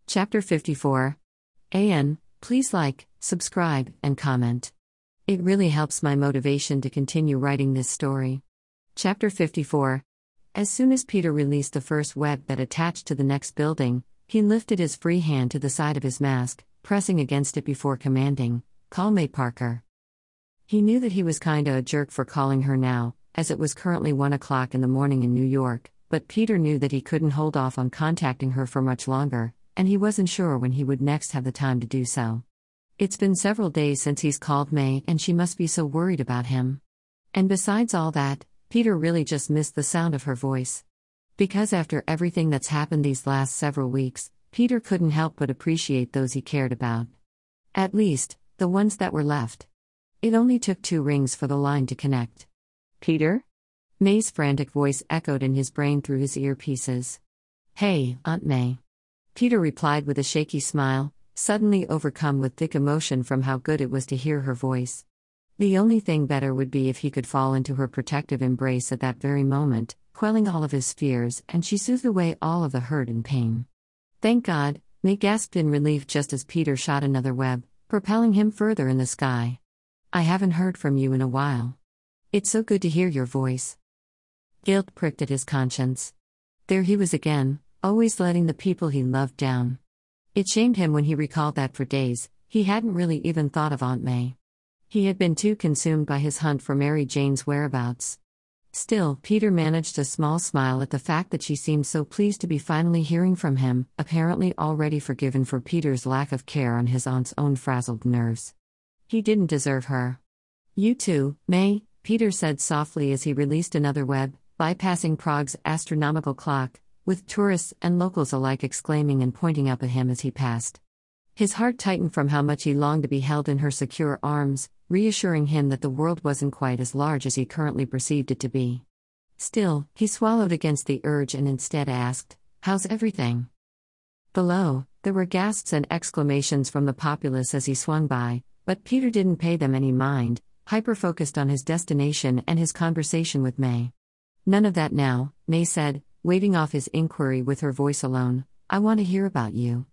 Chapter 54. Please like, subscribe, and comment. It really helps my motivation to continue writing this story. Chapter 54. As soon as Peter released the first web that attached to the next building, he lifted his free hand to the side of his mask, pressing against it before commanding, "Call May Parker." He knew that he was kinda a jerk for calling her now, as it was currently 1 o'clock in the morning in New York, but Peter knew that he couldn't hold off on contacting her for much longer, and he wasn't sure when he would next have the time to do so. It's been several days since he's called May, and she must be so worried about him. And besides all that, Peter really just missed the sound of her voice. Because after everything that's happened these last several weeks, Peter couldn't help but appreciate those he cared about. At least, the ones that were left. It only took 2 rings for the line to connect. "Peter?" May's frantic voice echoed in his brain through his earpieces. "Hey, Aunt May." Peter replied with a shaky smile, suddenly overcome with thick emotion from how good it was to hear her voice. The only thing better would be if he could fall into her protective embrace at that very moment, quelling all of his fears, and she soothed away all of the hurt and pain. "Thank God," May gasped in relief just as Peter shot another web, propelling him further in the sky. "I haven't heard from you in a while. It's so good to hear your voice." Guilt pricked at his conscience. There he was again, always letting the people he loved down. It shamed him when he recalled that for days, he hadn't really even thought of Aunt May. He had been too consumed by his hunt for Mary Jane's whereabouts. Still, Peter managed a small smile at the fact that she seemed so pleased to be finally hearing from him, apparently already forgiven for Peter's lack of care on his aunt's own frazzled nerves. He didn't deserve her. "You too, May," Peter said softly as he released another web, bypassing Prague's astronomical clock, with tourists and locals alike exclaiming and pointing up at him as he passed. His heart tightened from how much he longed to be held in her secure arms, reassuring him that the world wasn't quite as large as he currently perceived it to be. Still, he swallowed against the urge and instead asked, "How's everything?" Below, there were gasps and exclamations from the populace as he swung by, but Peter didn't pay them any mind, hyper-focused on his destination and his conversation with May. "None of that now," May said, waving off his inquiry with her voice alone. "I want to hear about you.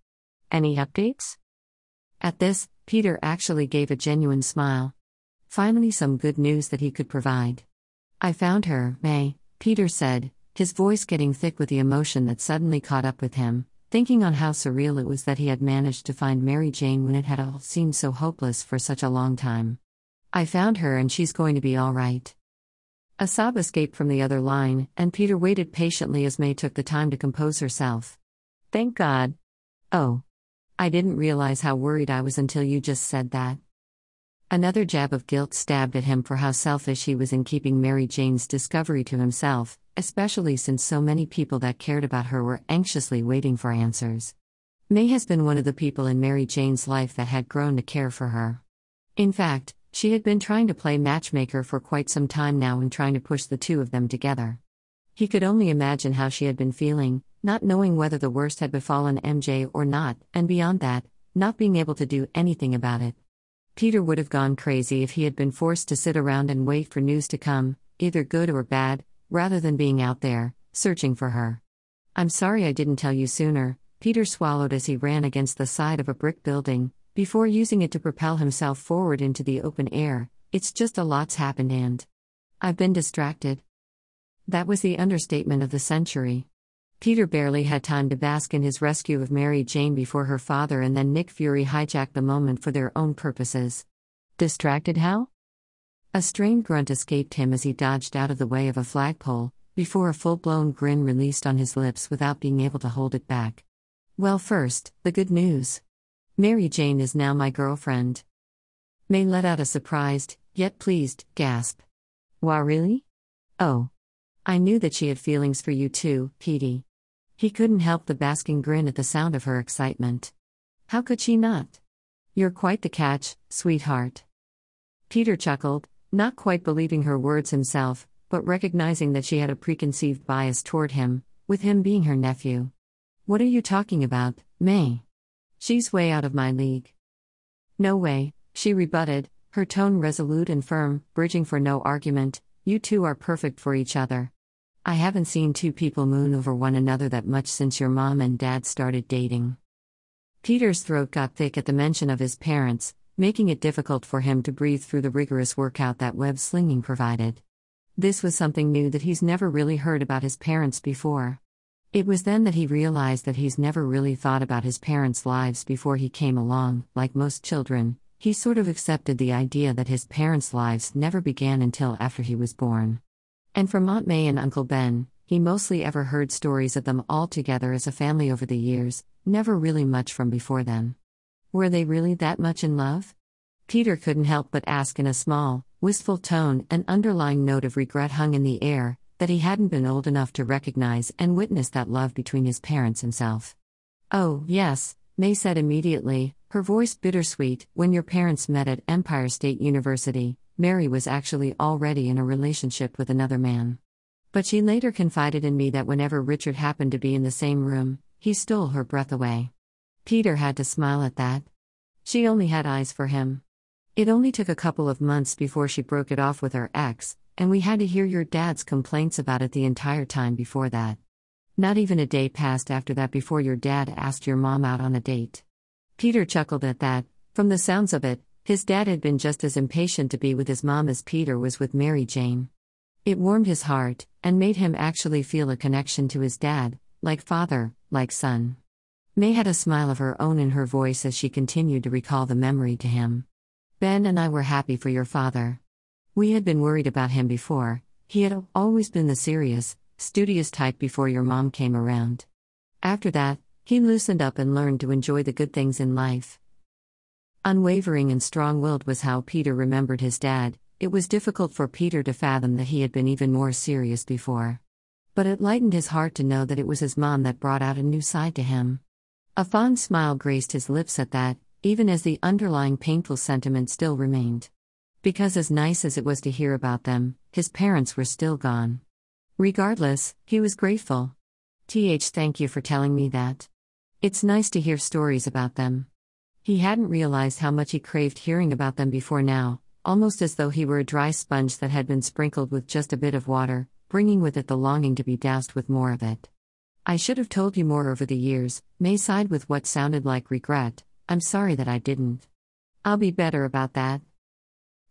Any updates?" At this, Peter actually gave a genuine smile. Finally some good news that he could provide. "I found her, May," Peter said, his voice getting thick with the emotion that suddenly caught up with him, thinking on how surreal it was that he had managed to find Mary Jane when it had all seemed so hopeless for such a long time. "I found her and she's going to be all right." A sob escaped from the other line, and Peter waited patiently as May took the time to compose herself. "Thank God. Oh. I didn't realize how worried I was until you just said that." Another jab of guilt stabbed at him for how selfish he was in keeping Mary Jane's discovery to himself, especially since so many people that cared about her were anxiously waiting for answers. May has been one of the people in Mary Jane's life that had grown to care for her. In fact, she had been trying to play matchmaker for quite some time now and trying to push the two of them together. He could only imagine how she had been feeling, not knowing whether the worst had befallen MJ or not, and beyond that, not being able to do anything about it. Peter would have gone crazy if he had been forced to sit around and wait for news to come, either good or bad, rather than being out there, searching for her. "I'm sorry I didn't tell you sooner," Peter swallowed as he ran against the side of a brick building, before using it to propel himself forward into the open air. "It's just a lot's happened and I've been distracted." That was the understatement of the century. Peter barely had time to bask in his rescue of Mary Jane before her father and then Nick Fury hijacked the moment for their own purposes. Distracted how? A strained grunt escaped him as he dodged out of the way of a flagpole, before a full-blown grin released on his lips without being able to hold it back. "Well, first, the good news. Mary Jane is now my girlfriend." May let out a surprised, yet pleased, gasp. "Wow, really? Oh. I knew that she had feelings for you too, Petey." He couldn't help the basking grin at the sound of her excitement. "How could she not? You're quite the catch, sweetheart." Peter chuckled, not quite believing her words himself, but recognizing that she had a preconceived bias toward him, with him being her nephew. "What are you talking about, May? She's way out of my league." "No way," she rebutted, her tone resolute and firm, bridging for no argument. "You two are perfect for each other. I haven't seen two people moon over one another that much since your mom and dad started dating." Peter's throat got thick at the mention of his parents, making it difficult for him to breathe through the rigorous workout that web slinging provided. This was something new that he's never really heard about his parents before. It was then that he realized that he's never really thought about his parents' lives before he came along. Like most children, he sort of accepted the idea that his parents' lives never began until after he was born. And from Aunt May and Uncle Ben, he mostly ever heard stories of them all together as a family over the years, never really much from before then. Were they really that much in love? Peter couldn't help but ask in a small, wistful tone. An underlying note of regret hung in the air, that he hadn't been old enough to recognize and witness that love between his parents himself. "Oh, yes," May said immediately, her voice bittersweet. "When your parents met at Empire State University, Mary was actually already in a relationship with another man. But she later confided in me that whenever Richard happened to be in the same room, he stole her breath away." Peter had to smile at that. She only had eyes for him. "It only took a couple of months before she broke it off with her ex, and we had to hear your dad's complaints about it the entire time before that. Not even a day passed after that before your dad asked your mom out on a date." Peter chuckled at that. From the sounds of it, his dad had been just as impatient to be with his mom as Peter was with Mary Jane. It warmed his heart, and made him actually feel a connection to his dad, like father, like son. May had a smile of her own in her voice as she continued to recall the memory to him. "Ben and I were happy for your father. We had been worried about him before. He had always been the serious, studious type before your mom came around. After that, he loosened up and learned to enjoy the good things in life." Unwavering and strong-willed was how Peter remembered his dad. It was difficult for Peter to fathom that he had been even more serious before. But it lightened his heart to know that it was his mom that brought out a new side to him. A fond smile graced his lips at that, even as the underlying painful sentiment still remained. Because as nice as it was to hear about them, his parents were still gone. Regardless, he was grateful. Thank you for telling me that. It's nice to hear stories about them." He hadn't realized how much he craved hearing about them before now, almost as though he were a dry sponge that had been sprinkled with just a bit of water, bringing with it the longing to be doused with more of it. "I should have told you more over the years," May sighed with what sounded like regret. "I'm sorry that I didn't. I'll be better about that."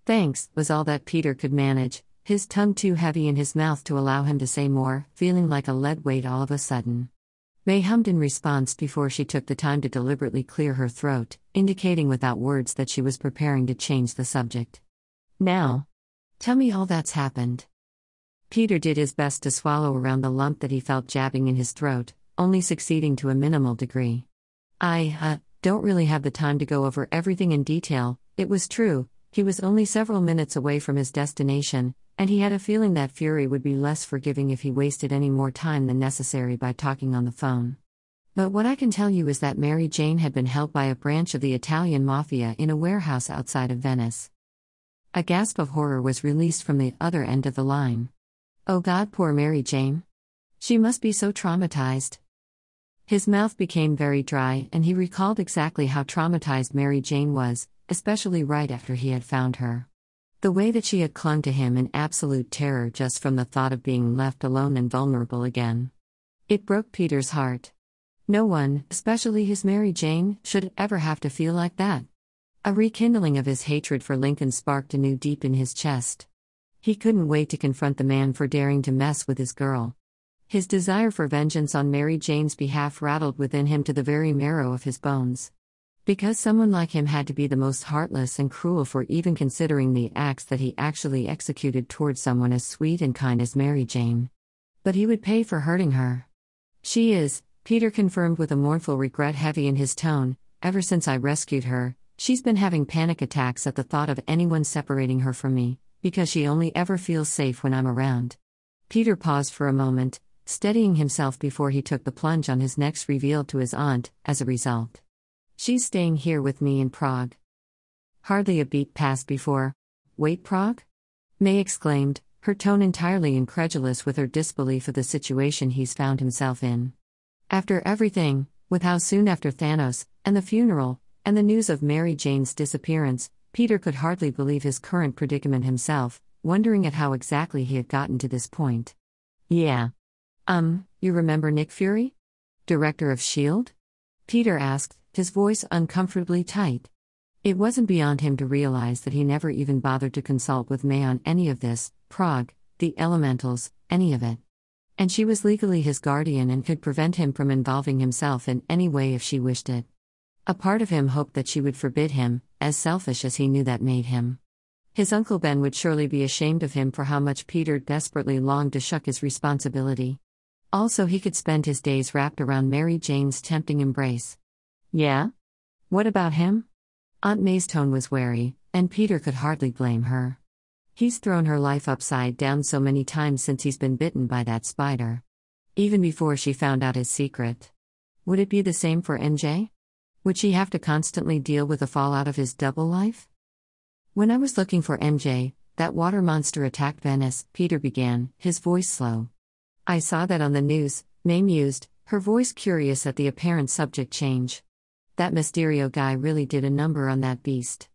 "Thanks," was all that Peter could manage, his tongue too heavy in his mouth to allow him to say more, feeling like a lead weight all of a sudden. May hummed in response before she took the time to deliberately clear her throat, indicating without words that she was preparing to change the subject. "Now, tell me all that's happened." Peter did his best to swallow around the lump that he felt jabbing in his throat, only succeeding to a minimal degree. I don't really have the time to go over everything in detail." It was true, he was only several minutes away from his destination, and he had a feeling that Fury would be less forgiving if he wasted any more time than necessary by talking on the phone. "But what I can tell you is that Mary Jane had been held by a branch of the Italian mafia in a warehouse outside of Venice." A gasp of horror was released from the other end of the line. "Oh God, poor Mary Jane. She must be so traumatized." His mouth became very dry, and he recalled exactly how traumatized Mary Jane was, especially right after he had found her. The way that she had clung to him in absolute terror just from the thought of being left alone and vulnerable again. It broke Peter's heart. No one, especially his Mary Jane, should ever have to feel like that. A rekindling of his hatred for Lincoln sparked anew deep in his chest. He couldn't wait to confront the man for daring to mess with his girl. His desire for vengeance on Mary Jane's behalf rattled within him to the very marrow of his bones. Because someone like him had to be the most heartless and cruel for even considering the acts that he actually executed towards someone as sweet and kind as Mary Jane. But he would pay for hurting her. "She is," Peter confirmed with a mournful regret heavy in his tone, "ever since I rescued her, she's been having panic attacks at the thought of anyone separating her from me, because she only ever feels safe when I'm around." Peter paused for a moment, steadying himself before he took the plunge on his next revealed to his aunt, as a result. "She's staying here with me in Prague." Hardly a beat passed before. "Wait, Prague?" May exclaimed, her tone entirely incredulous with her disbelief of the situation he's found himself in. After everything, with how soon after Thanos, and the funeral, and the news of Mary Jane's disappearance, Peter could hardly believe his current predicament himself, wondering at how exactly he had gotten to this point. "Yeah. You remember Nick Fury? Director of S.H.I.E.L.D.? Peter asked, his voice uncomfortably tight. It wasn't beyond him to realize that he never even bothered to consult with May on any of this, Prague, the elementals, any of it. And she was legally his guardian and could prevent him from involving himself in any way if she wished it. A part of him hoped that she would forbid him, as selfish as he knew that made him. His Uncle Ben would surely be ashamed of him for how much Peter desperately longed to shuck his responsibility. Also, he could spend his days wrapped around Mary Jane's tempting embrace. Yeah? What about him? Aunt May's tone was wary, and Peter could hardly blame her. He's thrown her life upside down so many times since he's been bitten by that spider. Even before she found out his secret. Would it be the same for MJ? Would she have to constantly deal with the fallout of his double life? When I was looking for MJ, that water monster attacked Venice, Peter began, his voice slow. I saw that on the news, May mused, her voice curious at the apparent subject change. That Mysterio guy really did a number on that beast.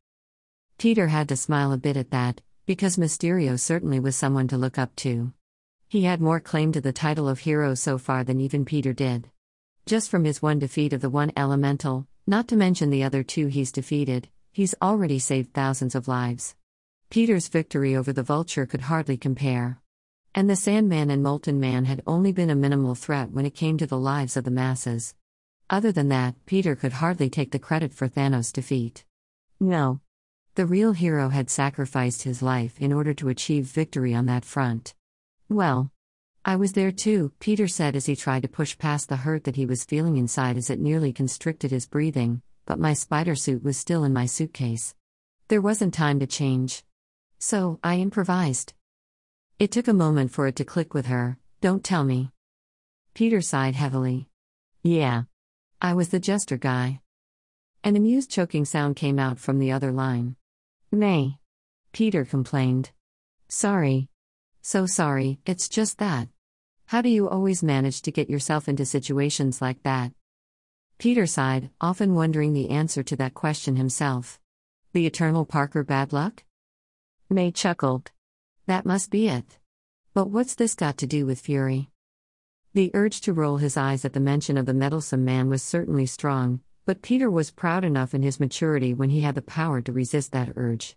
Peter had to smile a bit at that, because Mysterio certainly was someone to look up to. He had more claim to the title of hero so far than even Peter did. Just from his one defeat of the one elemental, not to mention the other two he's defeated, he's already saved thousands of lives. Peter's victory over the Vulture could hardly compare. And the Sandman and Molten Man had only been a minimal threat when it came to the lives of the masses. Other than that, Peter could hardly take the credit for Thanos' defeat. No. The real hero had sacrificed his life in order to achieve victory on that front. Well, I was there too, Peter said as he tried to push past the hurt that he was feeling inside as it nearly constricted his breathing, but my spider suit was still in my suitcase. There wasn't time to change. So, I improvised. It took a moment for it to click with her. Don't tell me. Peter sighed heavily. Yeah. I was the jester guy. An amused choking sound came out from the other line. May. Peter complained. Sorry. So sorry, it's just that. How do you always manage to get yourself into situations like that? Peter sighed, often wondering the answer to that question himself. The eternal Parker bad luck? May chuckled. That must be it. But what's this got to do with Fury? The urge to roll his eyes at the mention of the meddlesome man was certainly strong, but Peter was proud enough in his maturity when he had the power to resist that urge.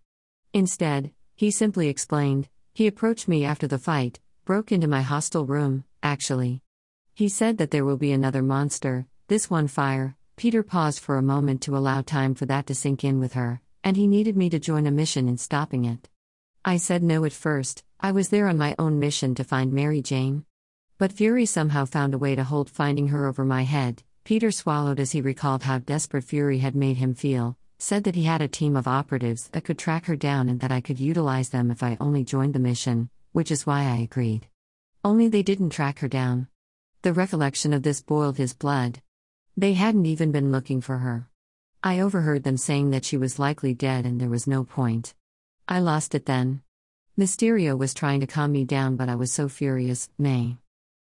Instead, he simply explained, he approached me after the fight, broke into my hostel room, actually. He said that there will be another monster, this one fire. Peter paused for a moment to allow time for that to sink in with her, and he needed me to join a mission in stopping it. I said no at first. I was there on my own mission to find Mary Jane. But Fury somehow found a way to hold finding her over my head. Peter swallowed as he recalled how desperate Fury had made him feel, said that he had a team of operatives that could track her down and that I could utilize them if I only joined the mission, which is why I agreed. Only they didn't track her down. The recollection of this boiled his blood. They hadn't even been looking for her. I overheard them saying that she was likely dead and there was no point. I lost it then. Mysterio was trying to calm me down, but I was so furious, May.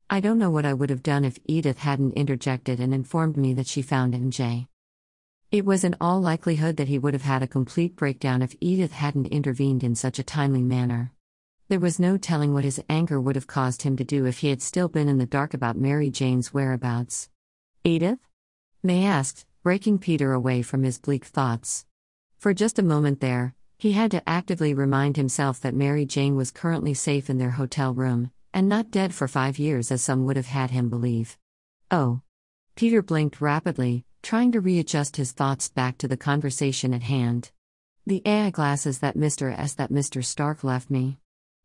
I don't know what I would have done if Edith hadn't interjected and informed me that she found MJ. It was in all likelihood that he would have had a complete breakdown if Edith hadn't intervened in such a timely manner. There was no telling what his anger would have caused him to do if he had still been in the dark about Mary Jane's whereabouts. Edith? May asked, breaking Peter away from his bleak thoughts. For just a moment there, he had to actively remind himself that Mary Jane was currently safe in their hotel room, and not dead for 5 years as some would have had him believe. Oh. Peter blinked rapidly, trying to readjust his thoughts back to the conversation at hand. The AI glasses that Mr. Stark left me.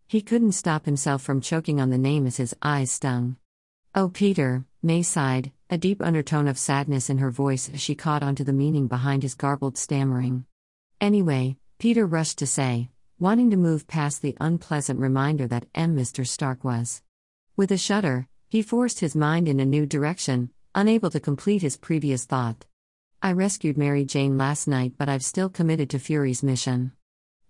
He couldn't stop himself from choking on the name as his eyes stung. Oh, Peter, May sighed, a deep undertone of sadness in her voice as she caught onto the meaning behind his garbled stammering. Anyway, Peter rushed to say, wanting to move past the unpleasant reminder that Mr. Stark was. With a shudder, he forced his mind in a new direction, unable to complete his previous thought. I rescued Mary Jane last night, but I've still committed to Fury's mission.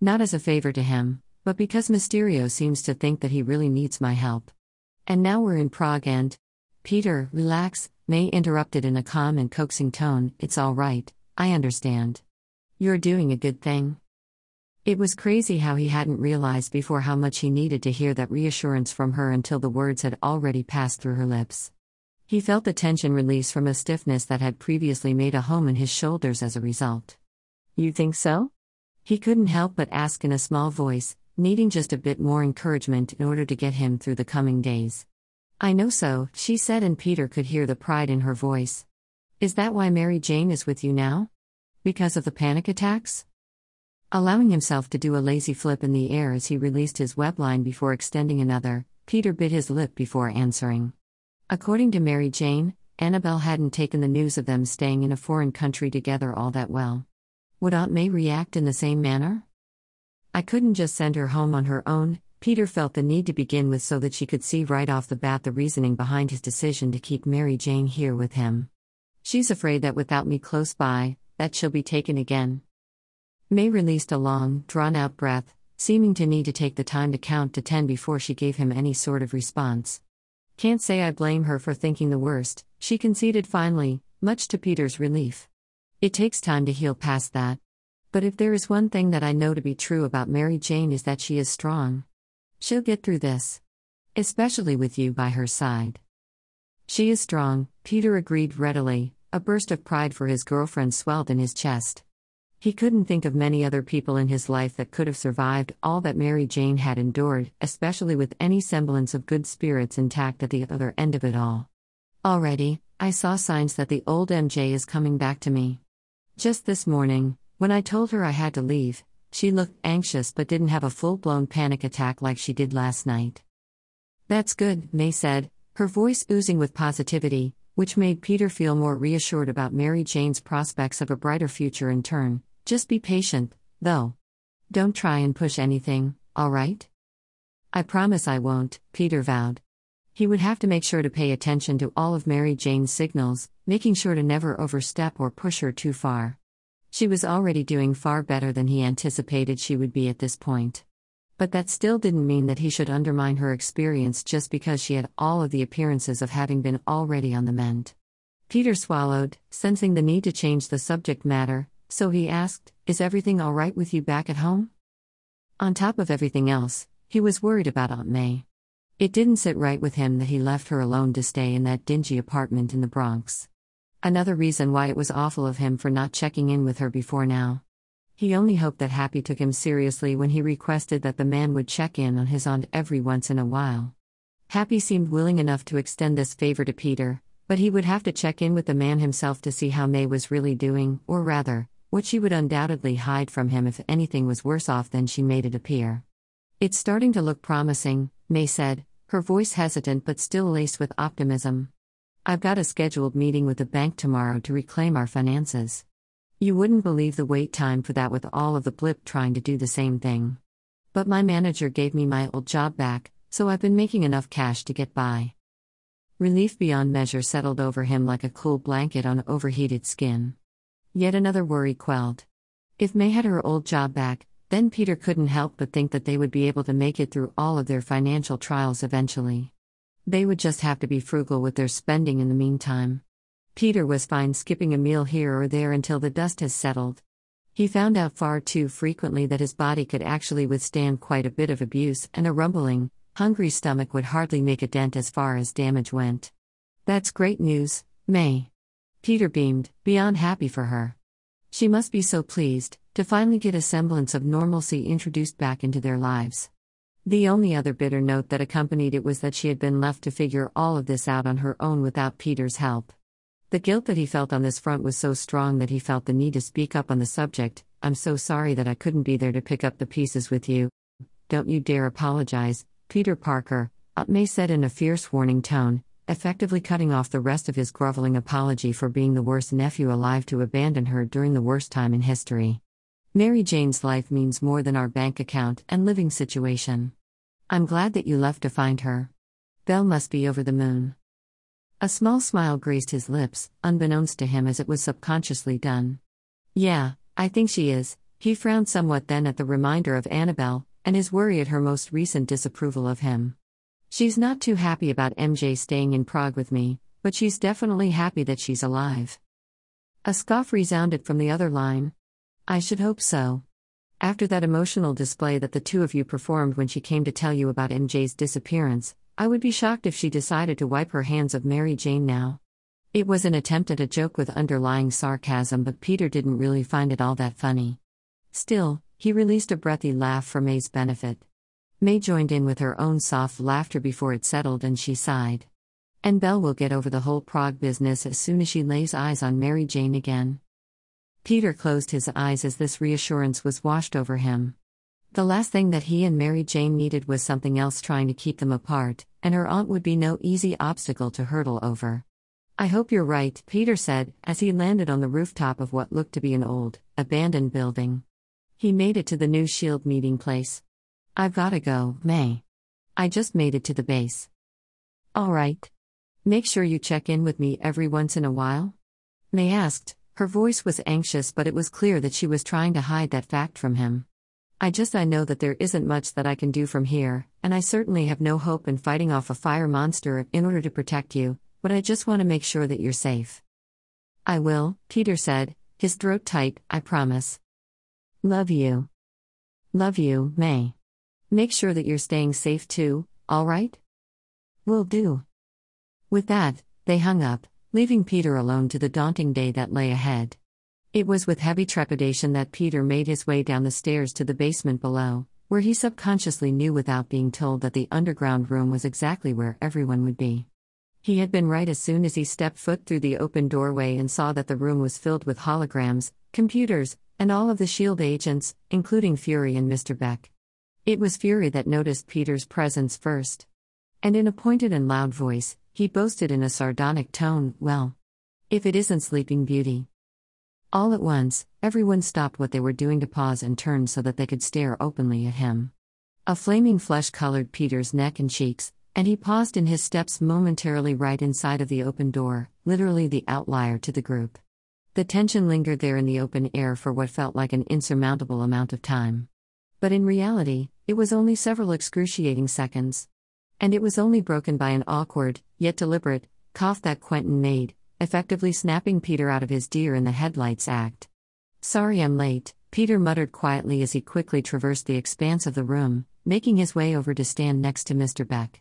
Not as a favor to him, but because Mysterio seems to think that he really needs my help. And now we're in Prague and... Peter, relax, May interrupted in a calm and coaxing tone. It's all right, I understand. You're doing a good thing. It was crazy how he hadn't realized before how much he needed to hear that reassurance from her until the words had already passed through her lips. He felt the tension release from a stiffness that had previously made a home in his shoulders as a result. "You think so?" He couldn't help but ask in a small voice, needing just a bit more encouragement in order to get him through the coming days. "I know so," she said, and Peter could hear the pride in her voice. "Is that why Mary Jane is with you now? Because of the panic attacks?" Allowing himself to do a lazy flip in the air as he released his webline before extending another, Peter bit his lip before answering. According to Mary Jane, Annabelle hadn't taken the news of them staying in a foreign country together all that well. Would Aunt May react in the same manner? "I couldn't just send her home on her own," Peter felt the need to begin with so that she could see right off the bat the reasoning behind his decision to keep Mary Jane here with him. "She's afraid that without me close by, that she'll be taken again." May released a long, drawn-out breath, seeming to need to take the time to count to 10 before she gave him any sort of response. "Can't say I blame her for thinking the worst," she conceded finally, much to Peter's relief. "It takes time to heal past that. But if there is one thing that I know to be true about Mary Jane is that she is strong. She'll get through this. Especially with you by her side." "She is strong," Peter agreed readily, a burst of pride for his girlfriend swelled in his chest. He couldn't think of many other people in his life that could have survived all that Mary Jane had endured, especially with any semblance of good spirits intact at the other end of it all. "Already, I saw signs that the old MJ is coming back to me. Just this morning, when I told her I had to leave, she looked anxious but didn't have a full-blown panic attack like she did last night." "That's good," May said, her voice oozing with positivity, which made Peter feel more reassured about Mary Jane's prospects of a brighter future in turn. "Just be patient, though. Don't try and push anything, all right?" "I promise I won't," Peter vowed. He would have to make sure to pay attention to all of Mary Jane's signals, making sure to never overstep or push her too far. She was already doing far better than he anticipated she would be at this point. But that still didn't mean that he should undermine her experience just because she had all of the appearances of having been already on the mend. Peter swallowed, sensing the need to change the subject matter, so he asked, "Is everything all right with you back at home?" On top of everything else, he was worried about Aunt May. It didn't sit right with him that he left her alone to stay in that dingy apartment in the Bronx. Another reason why it was awful of him for not checking in with her before now. He only hoped that Happy took him seriously when he requested that the man would check in on his aunt every once in a while. Happy seemed willing enough to extend this favor to Peter, but he would have to check in with the man himself to see how May was really doing, or rather, what she would undoubtedly hide from him if anything was worse off than she made it appear. "It's starting to look promising," May said, her voice hesitant but still laced with optimism. "I've got a scheduled meeting with the bank tomorrow to reclaim our finances. You wouldn't believe the wait time for that with all of the blip trying to do the same thing. But my manager gave me my old job back, so I've been making enough cash to get by." Relief beyond measure settled over him like a cool blanket on overheated skin. Yet another worry quelled. If May had her old job back, then Peter couldn't help but think that they would be able to make it through all of their financial trials eventually. They would just have to be frugal with their spending in the meantime. Peter was fine skipping a meal here or there until the dust has settled. He found out far too frequently that his body could actually withstand quite a bit of abuse, and a rumbling, hungry stomach would hardly make a dent as far as damage went. "That's great news, May." Peter beamed, beyond happy for her. She must be so pleased to finally get a semblance of normalcy introduced back into their lives. The only other bitter note that accompanied it was that she had been left to figure all of this out on her own without Peter's help. The guilt that he felt on this front was so strong that he felt the need to speak up on the subject. "I'm so sorry that I couldn't be there to pick up the pieces with you." "Don't you dare apologize, Peter Parker," Aunt May said in a fierce warning tone, effectively cutting off the rest of his groveling apology for being the worst nephew alive to abandon her during the worst time in history. "Mary Jane's life means more than our bank account and living situation. I'm glad that you left to find her. Belle must be over the moon." A small smile graced his lips, unbeknownst to him as it was subconsciously done. "Yeah, I think she is." He frowned somewhat then at the reminder of Annabelle, and his worry at her most recent disapproval of him. "She's not too happy about MJ staying in Prague with me, but she's definitely happy that she's alive." A scoff resounded from the other line. "I should hope so. After that emotional display that the two of you performed when she came to tell you about MJ's disappearance, I would be shocked if she decided to wipe her hands of Mary Jane now. It was an attempt at a joke with underlying sarcasm, but Peter didn't really find it all that funny. Still, he released a breathy laugh for May's benefit. May joined in with her own soft laughter before it settled, and she sighed. And Belle will get over the whole Prague business as soon as she lays eyes on Mary Jane again. Peter closed his eyes as this reassurance was washed over him. The last thing that he and Mary Jane needed was something else trying to keep them apart, and her aunt would be no easy obstacle to hurdle over. I hope you're right, Peter said, as he landed on the rooftop of what looked to be an old, abandoned building. He made it to the new SHIELD meeting place. I've gotta go, May. I just made it to the base. All right. Make sure you check in with me every once in a while? May asked. Her voice was anxious, but it was clear that she was trying to hide that fact from him. I know that there isn't much that I can do from here, and I certainly have no hope in fighting off a fire monster in order to protect you, but I just want to make sure that you're safe. I will, Peter said, his throat tight, I promise. Love you. Love you, May. Make sure that you're staying safe too, all right? Will do. With that, they hung up, leaving Peter alone to the daunting day that lay ahead. It was with heavy trepidation that Peter made his way down the stairs to the basement below, where he subconsciously knew without being told that the underground room was exactly where everyone would be. He had been right as soon as he stepped foot through the open doorway and saw that the room was filled with holograms, computers, and all of the SHIELD agents, including Fury and Mr. Beck. It was Fury that noticed Peter's presence first. And in a pointed and loud voice, he boasted in a sardonic tone, well, if it isn't Sleeping Beauty. All at once, everyone stopped what they were doing to pause and turn so that they could stare openly at him. A flaming flush colored Peter's neck and cheeks, and he paused in his steps momentarily right inside of the open door, literally the outlier to the group. The tension lingered there in the open air for what felt like an insurmountable amount of time. But in reality, it was only several excruciating seconds. And it was only broken by an awkward, yet deliberate, cough that Quentin made, effectively snapping Peter out of his deer-in-the-headlights act. Sorry I'm late, Peter muttered quietly as he quickly traversed the expanse of the room, making his way over to stand next to Mr. Beck.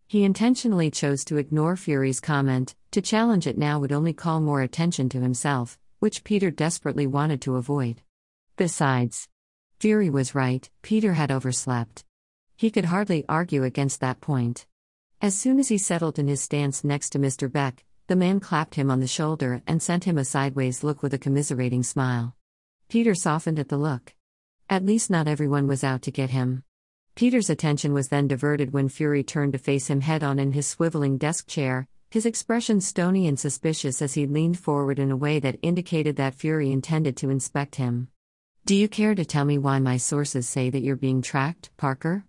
He intentionally chose to ignore Fury's comment. To challenge it now would only call more attention to himself, which Peter desperately wanted to avoid. Besides, Fury was right, Peter had overslept. He could hardly argue against that point. As soon as he settled in his stance next to Mr. Beck, the man clapped him on the shoulder and sent him a sideways look with a commiserating smile. Peter softened at the look. At least not everyone was out to get him. Peter's attention was then diverted when Fury turned to face him head-on in his swiveling desk chair, his expression stony and suspicious as he leaned forward in a way that indicated that Fury intended to inspect him. Do you care to tell me why my sources say that you're being tracked, Parker?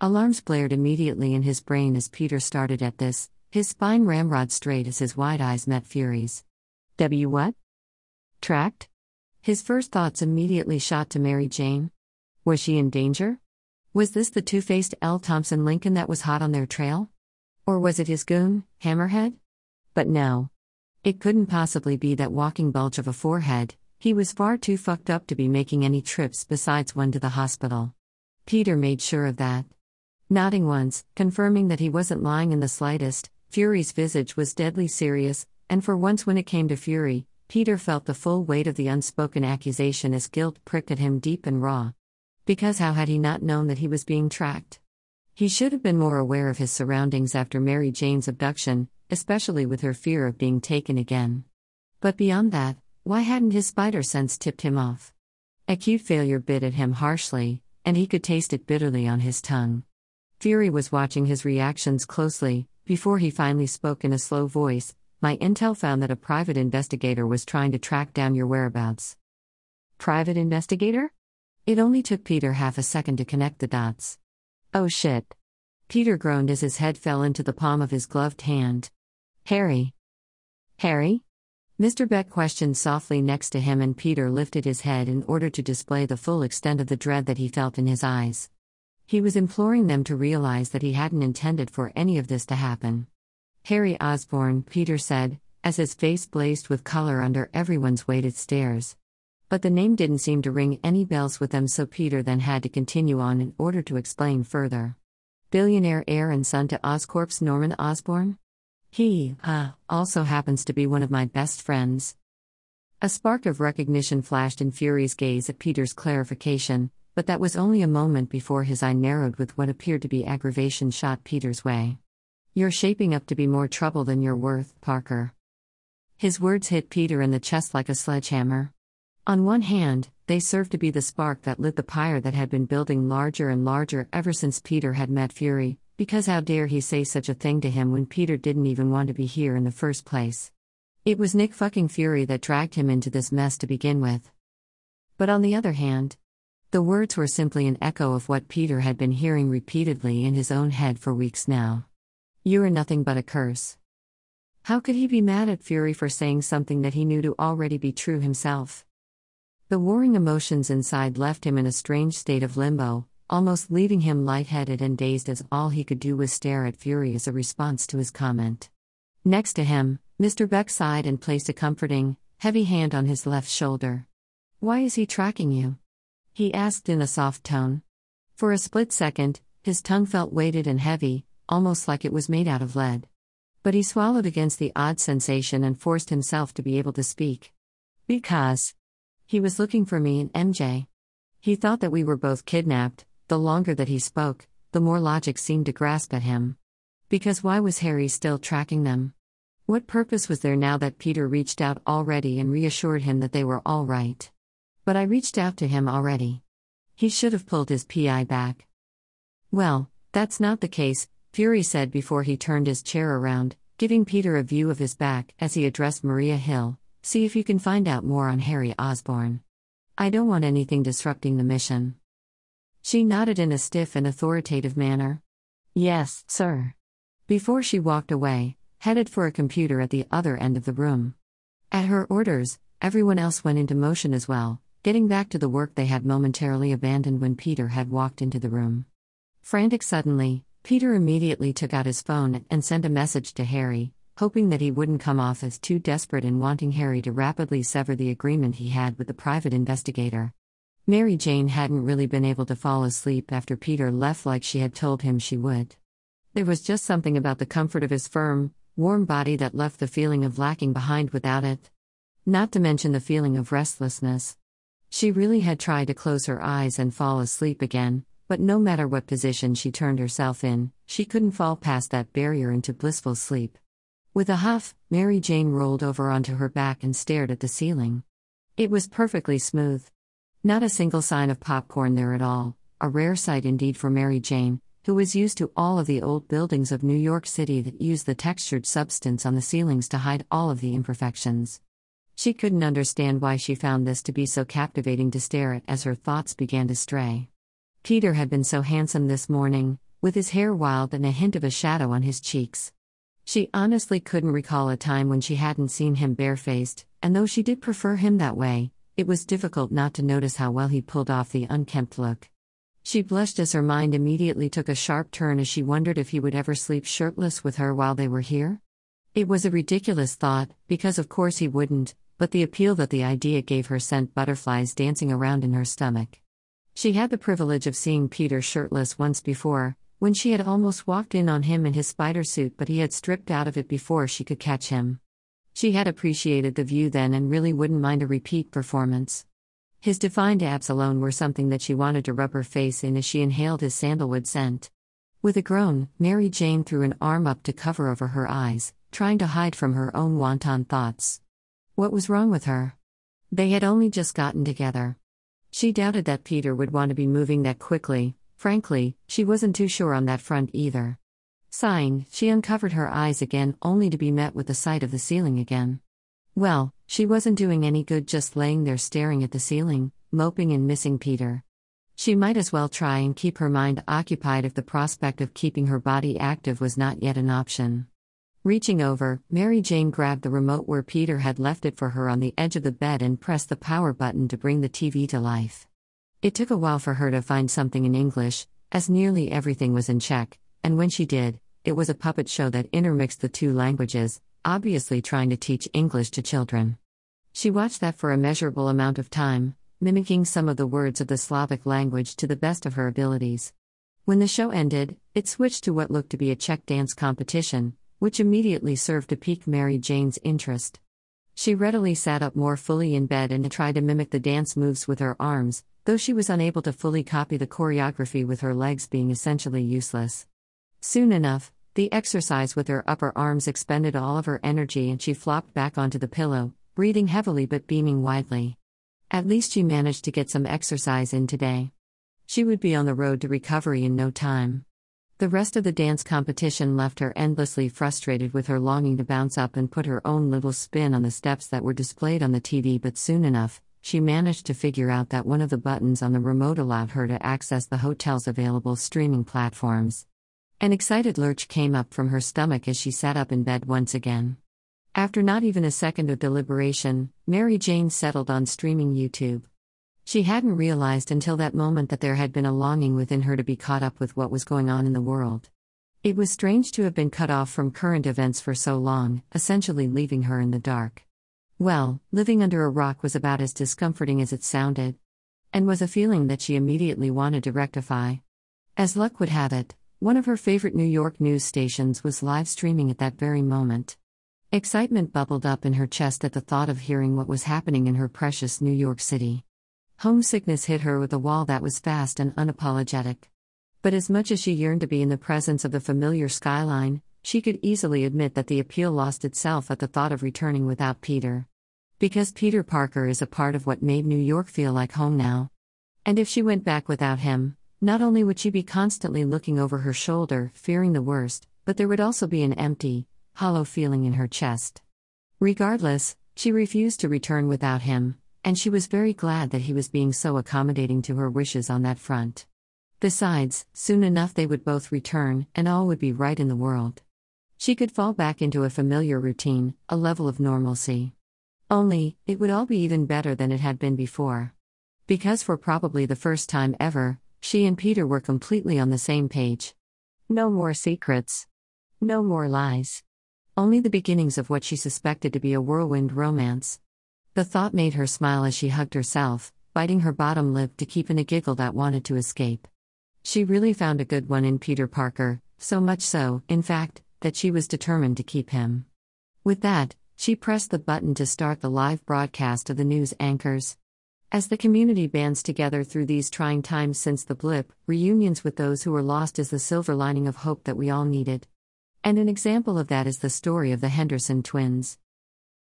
Alarms blared immediately in his brain as Peter started at this, his spine ramrod straight as his wide eyes met Fury's. What? Tracked? His first thoughts immediately shot to Mary Jane. Was she in danger? Was this the two-faced L. Thompson Lincoln that was hot on their trail? Or was it his goon, Hammerhead? But no. It couldn't possibly be that walking bulge of a forehead. He was far too fucked up to be making any trips besides one to the hospital. Peter made sure of that. Nodding once, confirming that he wasn't lying in the slightest, Fury's visage was deadly serious, and for once when it came to Fury, Peter felt the full weight of the unspoken accusation as guilt pricked at him deep and raw. Because how had he not known that he was being tracked? He should have been more aware of his surroundings after Mary Jane's abduction, especially with her fear of being taken again. But beyond that, why hadn't his spider sense tipped him off? Acute failure bit at him harshly, and he could taste it bitterly on his tongue. Fury was watching his reactions closely, before he finally spoke in a slow voice. My intel found that a private investigator was trying to track down your whereabouts. Private investigator? It only took Peter half a second to connect the dots. Oh shit. Peter groaned as his head fell into the palm of his gloved hand. Harry? Harry? Mr. Beck questioned softly next to him, and Peter lifted his head in order to display the full extent of the dread that he felt in his eyes. He was imploring them to realize that he hadn't intended for any of this to happen. Harry Osborne, Peter said, as his face blazed with color under everyone's weighted stares. But the name didn't seem to ring any bells with them, so Peter then had to continue on in order to explain further. Billionaire heir and son to Oscorp's Norman Osborn? He, also happens to be one of my best friends. A spark of recognition flashed in Fury's gaze at Peter's clarification, but that was only a moment before his eye narrowed with what appeared to be aggravation shot Peter's way. You're shaping up to be more trouble than you're worth, Parker. His words hit Peter in the chest like a sledgehammer. On one hand, they served to be the spark that lit the pyre that had been building larger and larger ever since Peter had met Fury, because how dare he say such a thing to him when Peter didn't even want to be here in the first place. It was Nick fucking Fury that dragged him into this mess to begin with. But on the other hand, the words were simply an echo of what Peter had been hearing repeatedly in his own head for weeks now. You are nothing but a curse. How could he be mad at Fury for saying something that he knew to already be true himself? The warring emotions inside left him in a strange state of limbo, almost leaving him lightheaded and dazed as all he could do was stare at Fury as a response to his comment. Next to him, Mr. Beck sighed and placed a comforting, heavy hand on his left shoulder. Why is he tracking you? He asked in a soft tone. For a split second, his tongue felt weighted and heavy, almost like it was made out of lead. But he swallowed against the odd sensation and forced himself to be able to speak. Because he was looking for me and MJ. He thought that we were both kidnapped. The longer that he spoke, the more logic seemed to grasp at him. Because why was Harry still tracking them? What purpose was there now that Peter reached out already and reassured him that they were all right? But I reached out to him already. He should have pulled his PI back. Well, that's not the case, Fury said before he turned his chair around, giving Peter a view of his back as he addressed Maria Hill. See if you can find out more on Harry Osborn. I don't want anything disrupting the mission. She nodded in a stiff and authoritative manner. Yes, sir. Before she walked away, headed for a computer at the other end of the room. At her orders, everyone else went into motion as well, getting back to the work they had momentarily abandoned when Peter had walked into the room. Frantic suddenly, Peter immediately took out his phone and sent a message to Harry, hoping that he wouldn't come off as too desperate in wanting Harry to rapidly sever the agreement he had with the private investigator. Mary Jane hadn't really been able to fall asleep after Peter left like she had told him she would. There was just something about the comfort of his firm, warm body that left the feeling of lacking behind without it. Not to mention the feeling of restlessness. She really had tried to close her eyes and fall asleep again, but no matter what position she turned herself in, she couldn't fall past that barrier into blissful sleep. With a huff, Mary Jane rolled over onto her back and stared at the ceiling. It was perfectly smooth. Not a single sign of popcorn there at all, a rare sight indeed for Mary Jane, who was used to all of the old buildings of New York City that used the textured substance on the ceilings to hide all of the imperfections. She couldn't understand why she found this to be so captivating to stare at as her thoughts began to stray. Peter had been so handsome this morning, with his hair wild and a hint of a shadow on his cheeks. She honestly couldn't recall a time when she hadn't seen him barefaced, and though she did prefer him that way, it was difficult not to notice how well he pulled off the unkempt look. She blushed as her mind immediately took a sharp turn as she wondered if he would ever sleep shirtless with her while they were here. It was a ridiculous thought, because of course he wouldn't, but the appeal that the idea gave her sent butterflies dancing around in her stomach. She had the privilege of seeing Peter shirtless once before, when she had almost walked in on him in his spider suit, but he had stripped out of it before she could catch him. She had appreciated the view then and really wouldn't mind a repeat performance. His defined abs alone were something that she wanted to rub her face in as she inhaled his sandalwood scent. With a groan, Mary Jane threw an arm up to cover over her eyes, trying to hide from her own wanton thoughts. What was wrong with her? They had only just gotten together. She doubted that Peter would want to be moving that quickly. Frankly, she wasn't too sure on that front either. Sighing, she uncovered her eyes again only to be met with the sight of the ceiling again. Well, she wasn't doing any good just laying there staring at the ceiling, moping and missing Peter. She might as well try and keep her mind occupied if the prospect of keeping her body active was not yet an option. Reaching over, Mary Jane grabbed the remote where Peter had left it for her on the edge of the bed and pressed the power button to bring the TV to life. It took a while for her to find something in English, as nearly everything was in Czech, and when she did, it was a puppet show that intermixed the two languages, obviously trying to teach English to children. She watched that for a measurable amount of time, mimicking some of the words of the Slavic language to the best of her abilities. When the show ended, it switched to what looked to be a Czech dance competition, which immediately served to pique Mary Jane's interest. She readily sat up more fully in bed and tried to mimic the dance moves with her arms, though she was unable to fully copy the choreography with her legs being essentially useless. Soon enough, the exercise with her upper arms expended all of her energy and she flopped back onto the pillow, breathing heavily but beaming widely. At least she managed to get some exercise in today. She would be on the road to recovery in no time. The rest of the dance competition left her endlessly frustrated with her longing to bounce up and put her own little spin on the steps that were displayed on the TV, but soon enough, she managed to figure out that one of the buttons on the remote allowed her to access the hotel's available streaming platforms. An excited lurch came up from her stomach as she sat up in bed once again. After not even a second of deliberation, Mary Jane settled on streaming YouTube. She hadn't realized until that moment that there had been a longing within her to be caught up with what was going on in the world. It was strange to have been cut off from current events for so long, essentially leaving her in the dark. Well, living under a rock was about as discomforting as it sounded, and was a feeling that she immediately wanted to rectify. As luck would have it, one of her favorite New York news stations was live streaming at that very moment. Excitement bubbled up in her chest at the thought of hearing what was happening in her precious New York City. Homesickness hit her with a wall that was fast and unapologetic. But as much as she yearned to be in the presence of the familiar skyline, she could easily admit that the appeal lost itself at the thought of returning without Peter. Because Peter Parker is a part of what made New York feel like home now. And if she went back without him, not only would she be constantly looking over her shoulder, fearing the worst, but there would also be an empty, hollow feeling in her chest. Regardless, she refused to return without him, and she was very glad that he was being so accommodating to her wishes on that front. Besides, soon enough they would both return, and all would be right in the world. She could fall back into a familiar routine, a level of normalcy. Only, it would all be even better than it had been before. Because for probably the first time ever, she and Peter were completely on the same page. No more secrets. No more lies. Only the beginnings of what she suspected to be a whirlwind romance. The thought made her smile as she hugged herself, biting her bottom lip to keep in a giggle that wanted to escape. She really found a good one in Peter Parker, so much so, in fact, that she was determined to keep him. With that, she pressed the button to start the live broadcast of the news anchors. As the community bands together through these trying times since the blip, reunions with those who were lost is the silver lining of hope that we all needed. And an example of that is the story of the Henderson twins.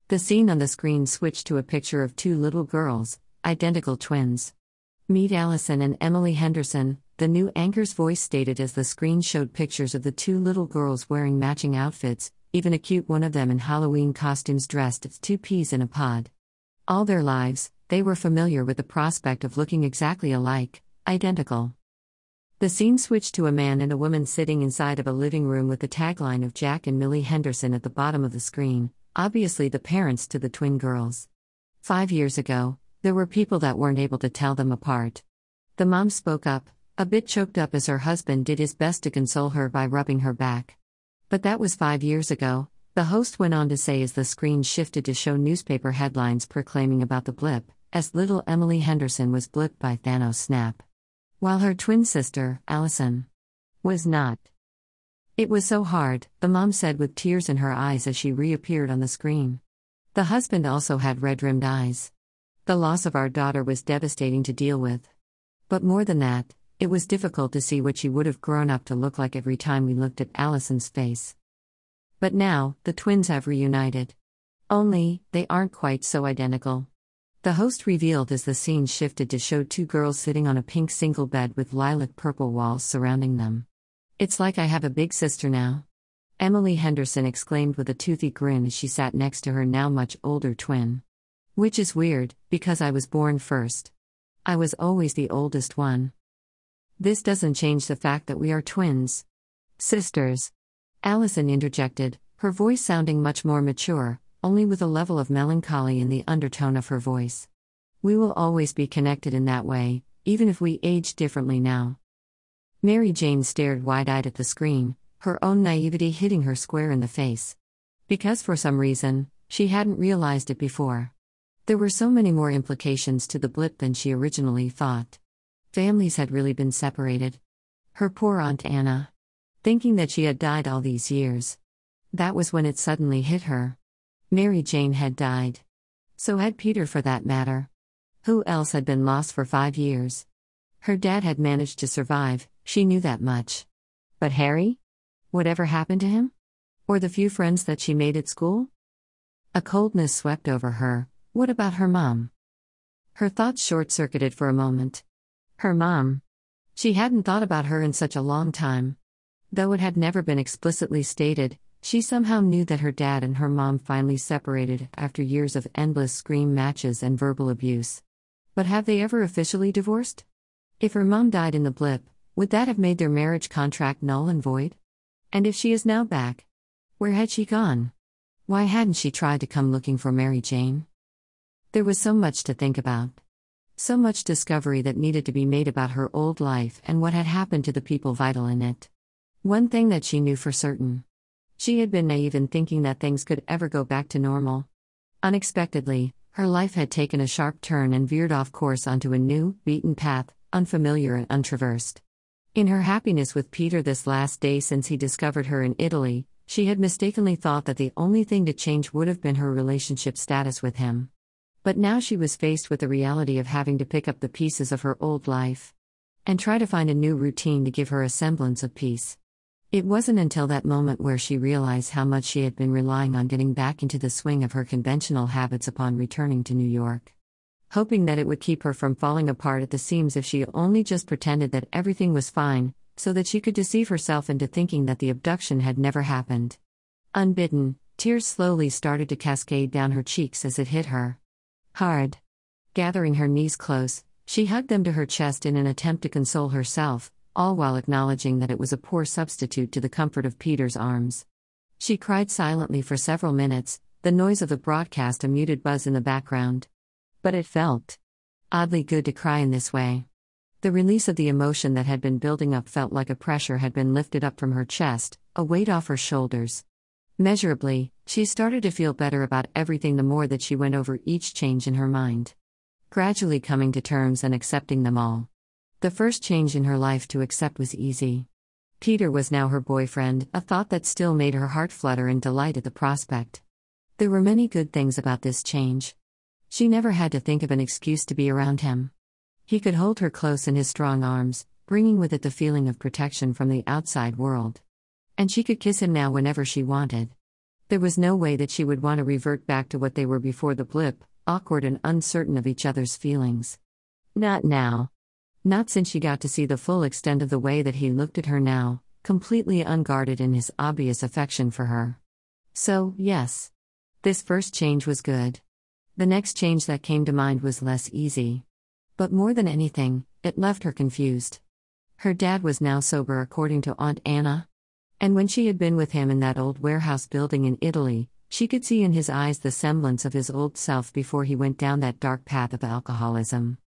The scene on the screen switched to a picture of two little girls, identical twins. Meet Allison and Emily Henderson, the new anchor's voice stated as the screen showed pictures of the two little girls wearing matching outfits, even a cute one of them in Halloween costumes dressed as two peas in a pod. All their lives, they were familiar with the prospect of looking exactly alike, identical. The scene switched to a man and a woman sitting inside of a living room with the tagline of Jack and Millie Henderson at the bottom of the screen, obviously the parents to the twin girls. 5 years ago, there were people that weren't able to tell them apart. The mom spoke up, a bit choked up as her husband did his best to console her by rubbing her back. But that was 5 years ago, the host went on to say as the screen shifted to show newspaper headlines proclaiming about the blip, as little Emily Henderson was blipped by Thanos' snap. While her twin sister, Allison, was not. It was so hard, the mom said with tears in her eyes as she reappeared on the screen. The husband also had red-rimmed eyes. The loss of our daughter was devastating to deal with. But more than that, it was difficult to see what she would have grown up to look like every time we looked at Allison's face. But now, the twins have reunited. Only, they aren't quite so identical. The host revealed as the scene shifted to show two girls sitting on a pink single bed with lilac-purple walls surrounding them. "It's like I have a big sister now," Emily Henderson exclaimed with a toothy grin as she sat next to her now much older twin. "Which is weird, because I was born first. I was always the oldest one. This doesn't change the fact that we are twins." "Sisters," Allison interjected, her voice sounding much more mature, only with a level of melancholy in the undertone of her voice. "We will always be connected in that way, even if we age differently now." Mary Jane stared wide-eyed at the screen, her own naivety hitting her square in the face. Because for some reason, she hadn't realized it before. There were so many more implications to the blip than she originally thought. Families had really been separated. Her poor Aunt Anna. Thinking that she had died all these years. That was when it suddenly hit her. Mary Jane had died. So had Peter, for that matter. Who else had been lost for 5 years? Her dad had managed to survive, she knew that much. But Harry? Whatever happened to him? Or the few friends that she made at school? A coldness swept over her. What about her mom? Her thoughts short-circuited for a moment. Her mom. She hadn't thought about her in such a long time. Though it had never been explicitly stated, she somehow knew that her dad and her mom finally separated after years of endless scream matches and verbal abuse. But have they ever officially divorced? If her mom died in the blip, would that have made their marriage contract null and void? And if she is now back, where had she gone? Why hadn't she tried to come looking for Mary Jane? There was so much to think about. So much discovery that needed to be made about her old life and what had happened to the people vital in it. One thing that she knew for certain. She had been naive in thinking that things could ever go back to normal. Unexpectedly, her life had taken a sharp turn and veered off course onto a new, beaten path, unfamiliar and untraversed. In her happiness with Peter this last day since he discovered her in Italy, she had mistakenly thought that the only thing to change would have been her relationship status with him. But now she was faced with the reality of having to pick up the pieces of her old life and try to find a new routine to give her a semblance of peace. It wasn't until that moment where she realized how much she had been relying on getting back into the swing of her conventional habits upon returning to New York. Hoping that it would keep her from falling apart at the seams if she only just pretended that everything was fine, so that she could deceive herself into thinking that the abduction had never happened. Unbidden, tears slowly started to cascade down her cheeks as it hit her hard. Gathering her knees close, she hugged them to her chest in an attempt to console herself, all while acknowledging that it was a poor substitute to the comfort of Peter's arms. She cried silently for several minutes, the noise of the broadcast a muted buzz in the background. But it felt oddly good to cry in this way. The release of the emotion that had been building up felt like a pressure had been lifted up from her chest, a weight off her shoulders. Measurably, she started to feel better about everything the more that she went over each change in her mind. Gradually coming to terms and accepting them all. The first change in her life to accept was easy. Peter was now her boyfriend, a thought that still made her heart flutter in delight at the prospect. There were many good things about this change. She never had to think of an excuse to be around him. He could hold her close in his strong arms, bringing with it the feeling of protection from the outside world. And she could kiss him now whenever she wanted. There was no way that she would want to revert back to what they were before the blip, awkward and uncertain of each other's feelings. Not now. Not since she got to see the full extent of the way that he looked at her now, completely unguarded in his obvious affection for her. So, yes. This first change was good. The next change that came to mind was less easy. But more than anything, it left her confused. Her dad was now sober according to Aunt Anna. And when she had been with him in that old warehouse building in Italy, she could see in his eyes the semblance of his old self before he went down that dark path of alcoholism.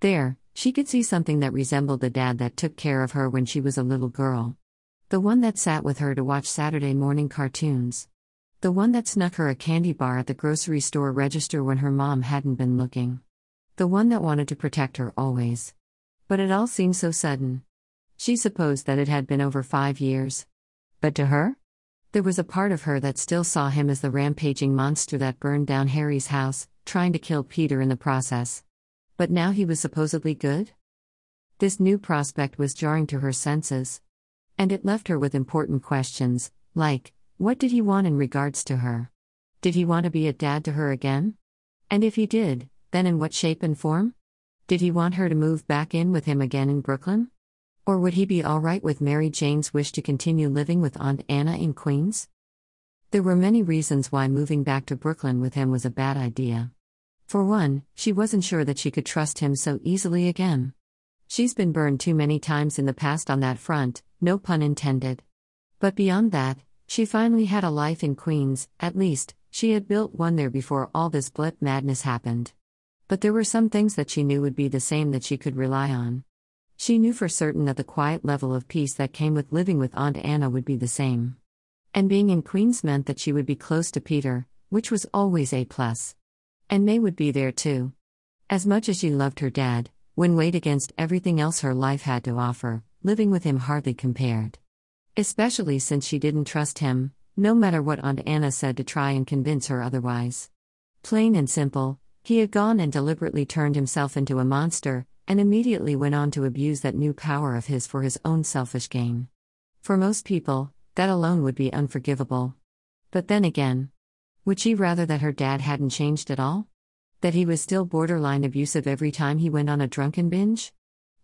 There, she could see something that resembled the dad that took care of her when she was a little girl. The one that sat with her to watch Saturday morning cartoons. The one that snuck her a candy bar at the grocery store register when her mom hadn't been looking. The one that wanted to protect her always. But it all seemed so sudden. She supposed that it had been over 5 years. But to her? There was a part of her that still saw him as the rampaging monster that burned down Harry's house, trying to kill Peter in the process. But now he was supposedly good? This new prospect was jarring to her senses. And it left her with important questions, like, what did he want in regards to her? Did he want to be a dad to her again? And if he did, then in what shape and form? Did he want her to move back in with him again in Brooklyn? Or would he be all right with Mary Jane's wish to continue living with Aunt Anna in Queens? There were many reasons why moving back to Brooklyn with him was a bad idea. For one, she wasn't sure that she could trust him so easily again. She's been burned too many times in the past on that front, no pun intended. But beyond that, she finally had a life in Queens, at least, she had built one there before all this blip madness happened. But there were some things that she knew would be the same that she could rely on. She knew for certain that the quiet level of peace that came with living with Aunt Anna would be the same. And being in Queens meant that she would be close to Peter, which was always a plus. And May would be there too. As much as she loved her dad, when weighed against everything else her life had to offer, living with him hardly compared. Especially since she didn't trust him, no matter what Aunt Anna said to try and convince her otherwise. Plain and simple, he had gone and deliberately turned himself into a monster, and immediately went on to abuse that new power of his for his own selfish gain. For most people, that alone would be unforgivable. But then again, would she rather that her dad hadn't changed at all? That he was still borderline abusive every time he went on a drunken binge?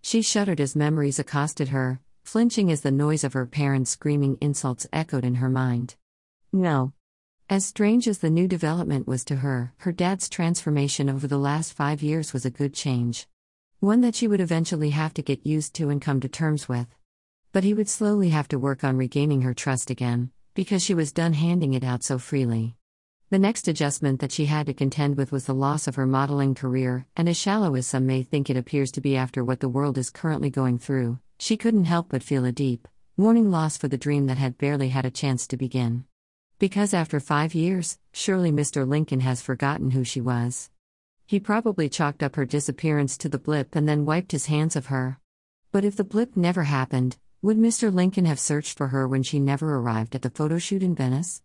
She shuddered as memories accosted her, flinching as the noise of her parents' screaming insults echoed in her mind. No. As strange as the new development was to her, her dad's transformation over the last 5 years was a good change. One that she would eventually have to get used to and come to terms with. But he would slowly have to work on regaining her trust again, because she was done handing it out so freely. The next adjustment that she had to contend with was the loss of her modeling career, and as shallow as some may think it appears to be after what the world is currently going through, she couldn't help but feel a deep, mourning loss for the dream that had barely had a chance to begin. Because after 5 years, surely Mr. Lincoln has forgotten who she was. He probably chalked up her disappearance to the blip and then wiped his hands of her. But if the blip never happened, would Mr. Lincoln have searched for her when she never arrived at the photo shoot in Venice?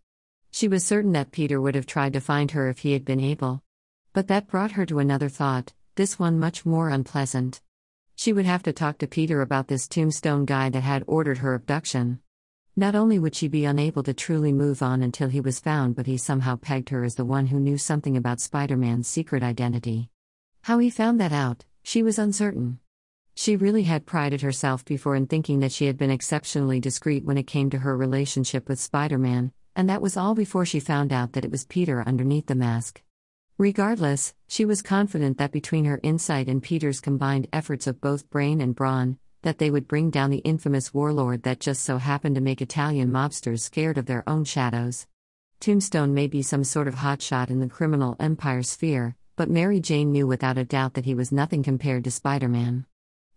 She was certain that Peter would have tried to find her if he had been able. But that brought her to another thought, this one much more unpleasant. She would have to talk to Peter about this tombstone guy that had ordered her abduction. Not only would she be unable to truly move on until he was found, but he somehow pegged her as the one who knew something about Spider-Man's secret identity. How he found that out, she was uncertain. She really had prided herself before in thinking that she had been exceptionally discreet when it came to her relationship with Spider-Man, and that was all before she found out that it was Peter underneath the mask. Regardless, she was confident that between her insight and Peter's combined efforts of both brain and brawn, that they would bring down the infamous warlord that just so happened to make Italian mobsters scared of their own shadows. Tombstone may be some sort of hotshot in the criminal empire sphere, but Mary Jane knew without a doubt that he was nothing compared to Spider-Man.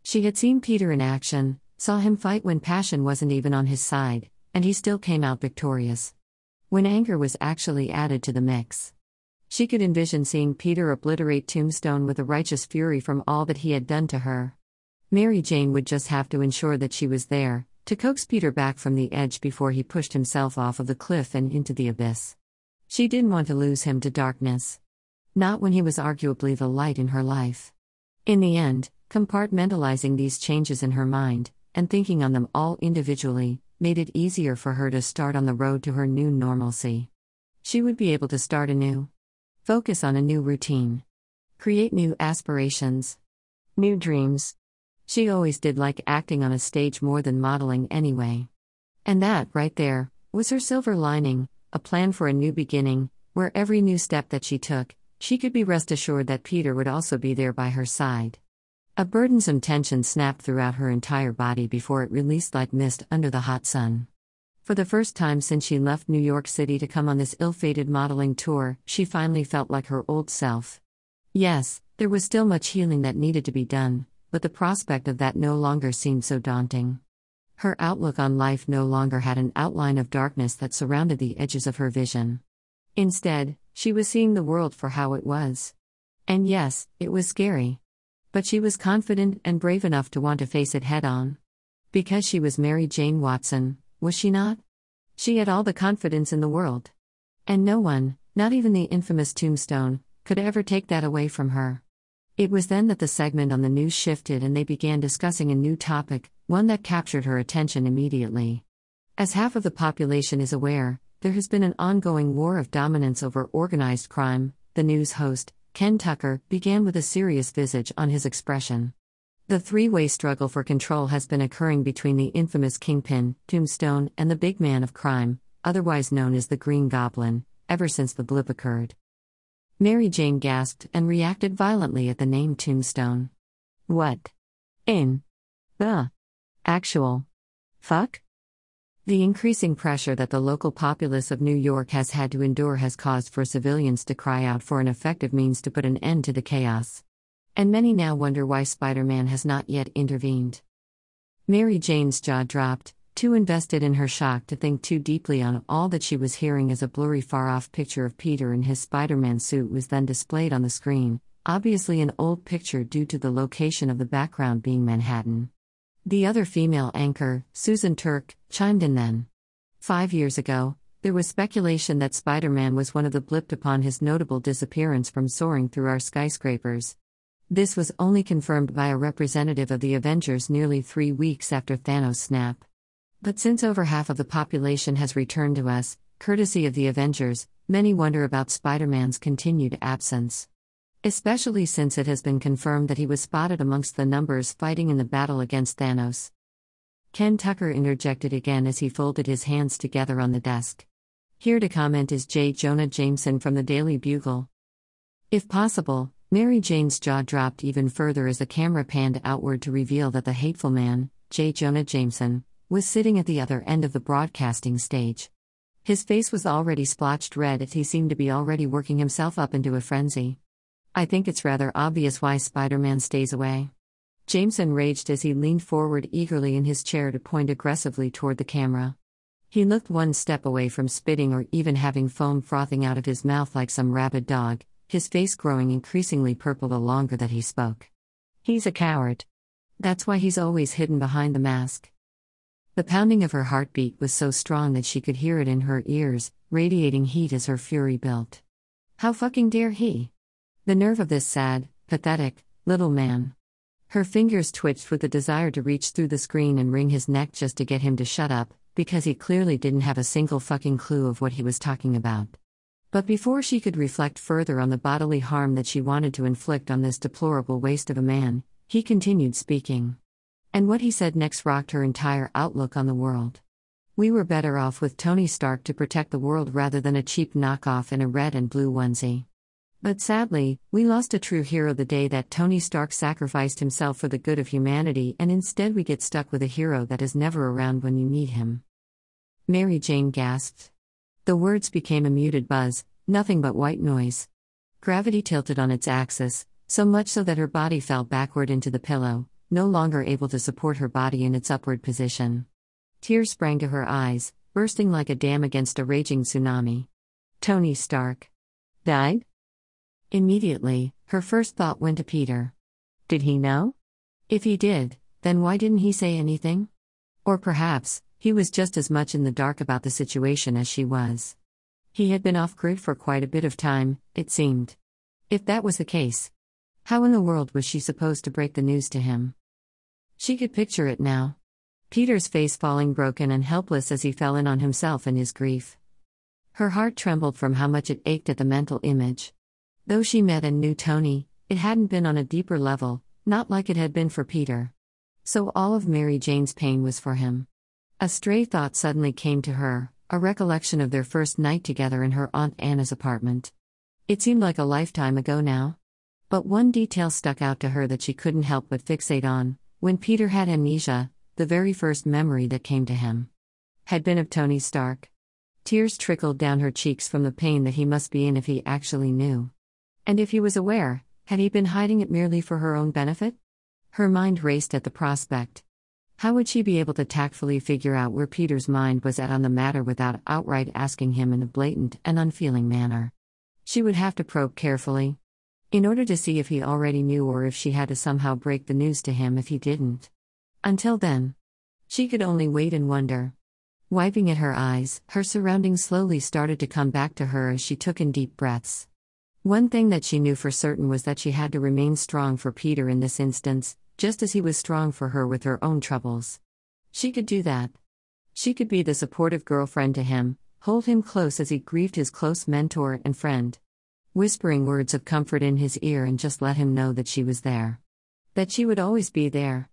She had seen Peter in action, saw him fight when passion wasn't even on his side, and he still came out victorious. When anger was actually added to the mix. She could envision seeing Peter obliterate Tombstone with a righteous fury from all that he had done to her. Mary Jane would just have to ensure that she was there, to coax Peter back from the edge before he pushed himself off of the cliff and into the abyss. She didn't want to lose him to darkness. Not when he was arguably the light in her life. In the end, compartmentalizing these changes in her mind, and thinking on them all individually, made it easier for her to start on the road to her new normalcy. She would be able to start anew. Focus on a new routine. Create new aspirations. New dreams. She always did like acting on a stage more than modeling anyway. And that, right there, was her silver lining, a plan for a new beginning, where every new step that she took, she could be rest assured that Peter would also be there by her side. A burdensome tension snapped throughout her entire body before it released like mist under the hot sun. For the first time since she left New York City to come on this ill-fated modeling tour, she finally felt like her old self. Yes, there was still much healing that needed to be done, but the prospect of that no longer seemed so daunting. Her outlook on life no longer had an outline of darkness that surrounded the edges of her vision. Instead, she was seeing the world for how it was. And yes, it was scary. But she was confident and brave enough to want to face it head-on. Because she was Mary Jane Watson, was she not? She had all the confidence in the world. And no one, not even the infamous Tombstone, could ever take that away from her. It was then that the segment on the news shifted and they began discussing a new topic, one that captured her attention immediately. As half of the population is aware, there has been an ongoing war of dominance over organized crime. The news host, Ken Tucker, began with a serious visage on his expression. The three-way struggle for control has been occurring between the infamous Kingpin, Tombstone, and the big man of crime, otherwise known as the Green Goblin, ever since the blip occurred. Mary Jane gasped and reacted violently at the name Tombstone. What in the actual fuck? The increasing pressure that the local populace of New York has had to endure has caused for civilians to cry out for an effective means to put an end to the chaos. And many now wonder why Spider-Man has not yet intervened. Mary Jane's jaw dropped, too invested in her shock to think too deeply on all that she was hearing as a blurry far-off picture of Peter in his Spider-Man suit was then displayed on the screen, obviously an old picture due to the location of the background being Manhattan. The other female anchor, Susan Turk, chimed in then. 5 years ago, there was speculation that Spider-Man was one of the blipped upon his notable disappearance from soaring through our skyscrapers. This was only confirmed by a representative of the Avengers nearly 3 weeks after Thanos' snap. But since over half of the population has returned to us, courtesy of the Avengers, many wonder about Spider-Man's continued absence. Especially since it has been confirmed that he was spotted amongst the numbers fighting in the battle against Thanos. Ken Tucker interjected again as he folded his hands together on the desk. Here to comment is J. Jonah Jameson from the Daily Bugle. If possible, Mary Jane's jaw dropped even further as the camera panned outward to reveal that the hateful man, J. Jonah Jameson, was sitting at the other end of the broadcasting stage. His face was already splotched red as he seemed to be already working himself up into a frenzy. I think it's rather obvious why Spider-Man stays away. Jameson raged as he leaned forward eagerly in his chair to point aggressively toward the camera. He looked one step away from spitting or even having foam frothing out of his mouth like some rabid dog, his face growing increasingly purple the longer that he spoke. He's a coward. That's why he's always hidden behind the mask. The pounding of her heartbeat was so strong that she could hear it in her ears, radiating heat as her fury built. How fucking dare he? The nerve of this sad, pathetic, little man. Her fingers twitched with the desire to reach through the screen and wring his neck just to get him to shut up, because he clearly didn't have a single fucking clue of what he was talking about. But before she could reflect further on the bodily harm that she wanted to inflict on this deplorable waste of a man, he continued speaking. And what he said next rocked her entire outlook on the world. We were better off with Tony Stark to protect the world rather than a cheap knockoff in a red and blue onesie. But sadly, we lost a true hero the day that Tony Stark sacrificed himself for the good of humanity, and instead we get stuck with a hero that is never around when you need him. Mary Jane gasped. The words became a muted buzz, nothing but white noise. Gravity tilted on its axis, so much so that her body fell backward into the pillow, no longer able to support her body in its upward position. Tears sprang to her eyes, bursting like a dam against a raging tsunami. Tony Stark died? Immediately, her first thought went to Peter. Did he know? If he did, then why didn't he say anything? Or perhaps, he was just as much in the dark about the situation as she was. He had been off-grid for quite a bit of time, it seemed. If that was the case, how in the world was she supposed to break the news to him? She could picture it now. Peter's face falling broken and helpless as he fell in on himself in his grief. Her heart trembled from how much it ached at the mental image. Though she met and knew Tony, it hadn't been on a deeper level, not like it had been for Peter. So all of Mary Jane's pain was for him. A stray thought suddenly came to her, a recollection of their first night together in her Aunt Anna's apartment. It seemed like a lifetime ago now. But one detail stuck out to her that she couldn't help but fixate on. When Peter had amnesia, the very first memory that came to him had been of Tony Stark. Tears trickled down her cheeks from the pain that he must be in if he actually knew. And if he was aware, had he been hiding it merely for her own benefit? Her mind raced at the prospect. How would she be able to tactfully figure out where Peter's mind was at on the matter without outright asking him in a blatant and unfeeling manner? She would have to probe carefully, in order to see if he already knew or if she had to somehow break the news to him if he didn't. Until then, she could only wait and wonder. Wiping at her eyes, her surroundings slowly started to come back to her as she took in deep breaths. One thing that she knew for certain was that she had to remain strong for Peter in this instance, just as he was strong for her with her own troubles. She could do that. She could be the supportive girlfriend to him, hold him close as he grieved his close mentor and friend, whispering words of comfort in his ear and just let him know that she was there. That she would always be there.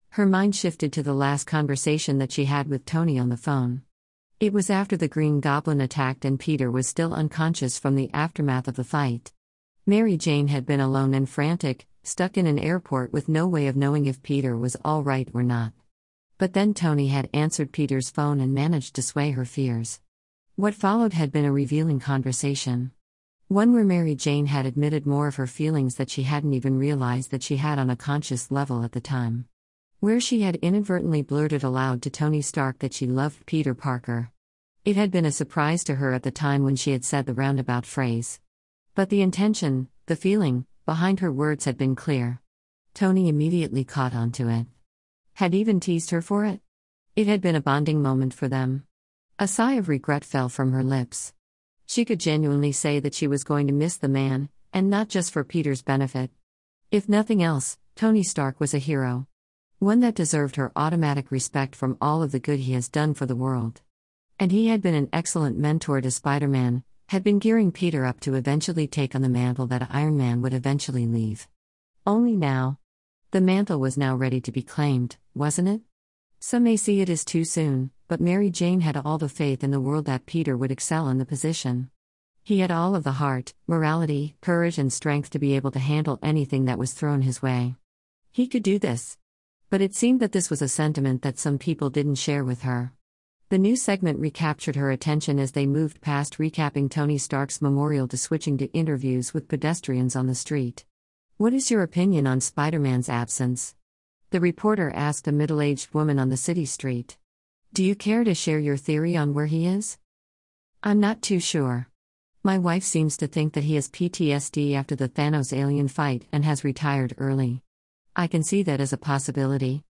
Her mind shifted to the last conversation that she had with Tony on the phone. It was after the Green Goblin attacked and Peter was still unconscious from the aftermath of the fight. Mary Jane had been alone and frantic, stuck in an airport with no way of knowing if Peter was all right or not. But then Tony had answered Peter's phone and managed to sway her fears. What followed had been a revealing conversation. One where Mary Jane had admitted more of her feelings that she hadn't even realized that she had on a conscious level at the time. Where she had inadvertently blurted aloud to Tony Stark that she loved Peter Parker. It had been a surprise to her at the time when she had said the roundabout phrase. But the intention, the feeling, behind her words had been clear. Tony immediately caught on to it. Had even teased her for it? It had been a bonding moment for them. A sigh of regret fell from her lips. She could genuinely say that she was going to miss the man, and not just for Peter's benefit. If nothing else, Tony Stark was a hero. One that deserved her automatic respect from all of the good he has done for the world. And he had been an excellent mentor to Spider-Man, had been gearing Peter up to eventually take on the mantle that Iron Man would eventually leave. Only now. The mantle was now ready to be claimed, wasn't it? Some may see it as too soon, but Mary Jane had all the faith in the world that Peter would excel in the position. He had all of the heart, morality, courage and strength to be able to handle anything that was thrown his way. He could do this. But it seemed that this was a sentiment that some people didn't share with her. The new segment recaptured her attention as they moved past recapping Tony Stark's memorial to switching to interviews with pedestrians on the street. "What is your opinion on Spider-Man's absence?" the reporter asked a middle-aged woman on the city street. "Do you care to share your theory on where he is?" "I'm not too sure. My wife seems to think that he has PTSD after the Thanos alien fight and has retired early. I can see that as a possibility."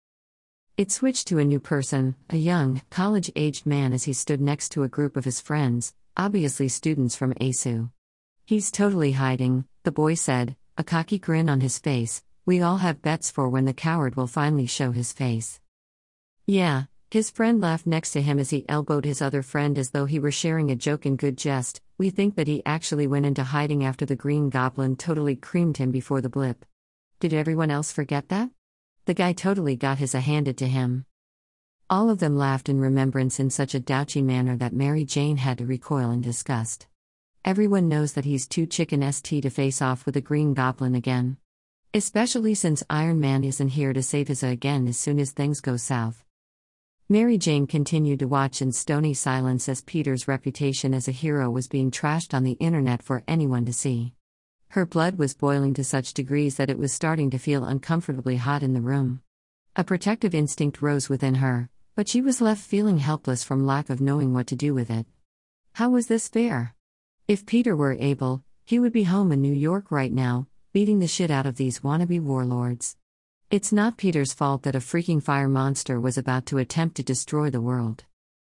It switched to a new person, a young, college-aged man as he stood next to a group of his friends, obviously students from ASU. "He's totally hiding," the boy said, a cocky grin on his face. "We all have bets for when the coward will finally show his face." "Yeah," his friend laughed next to him as he elbowed his other friend as though he were sharing a joke in good jest. "We think that he actually went into hiding after the Green Goblin totally creamed him before the blip. Did everyone else forget that? The guy totally got his handed to him." All of them laughed in remembrance in such a douchy manner that Mary Jane had to recoil in disgust. Everyone knows that he's too chicken st to face off with the Green Goblin again. Especially since Iron Man isn't here to save his again as soon as things go south. Mary Jane continued to watch in stony silence as Peter's reputation as a hero was being trashed on the internet for anyone to see. Her blood was boiling to such degrees that it was starting to feel uncomfortably hot in the room. A protective instinct rose within her, but she was left feeling helpless from lack of knowing what to do with it. How was this fair? If Peter were able, he would be home in New York right now, beating the shit out of these wannabe warlords. It's not Peter's fault that a freaking fire monster was about to attempt to destroy the world.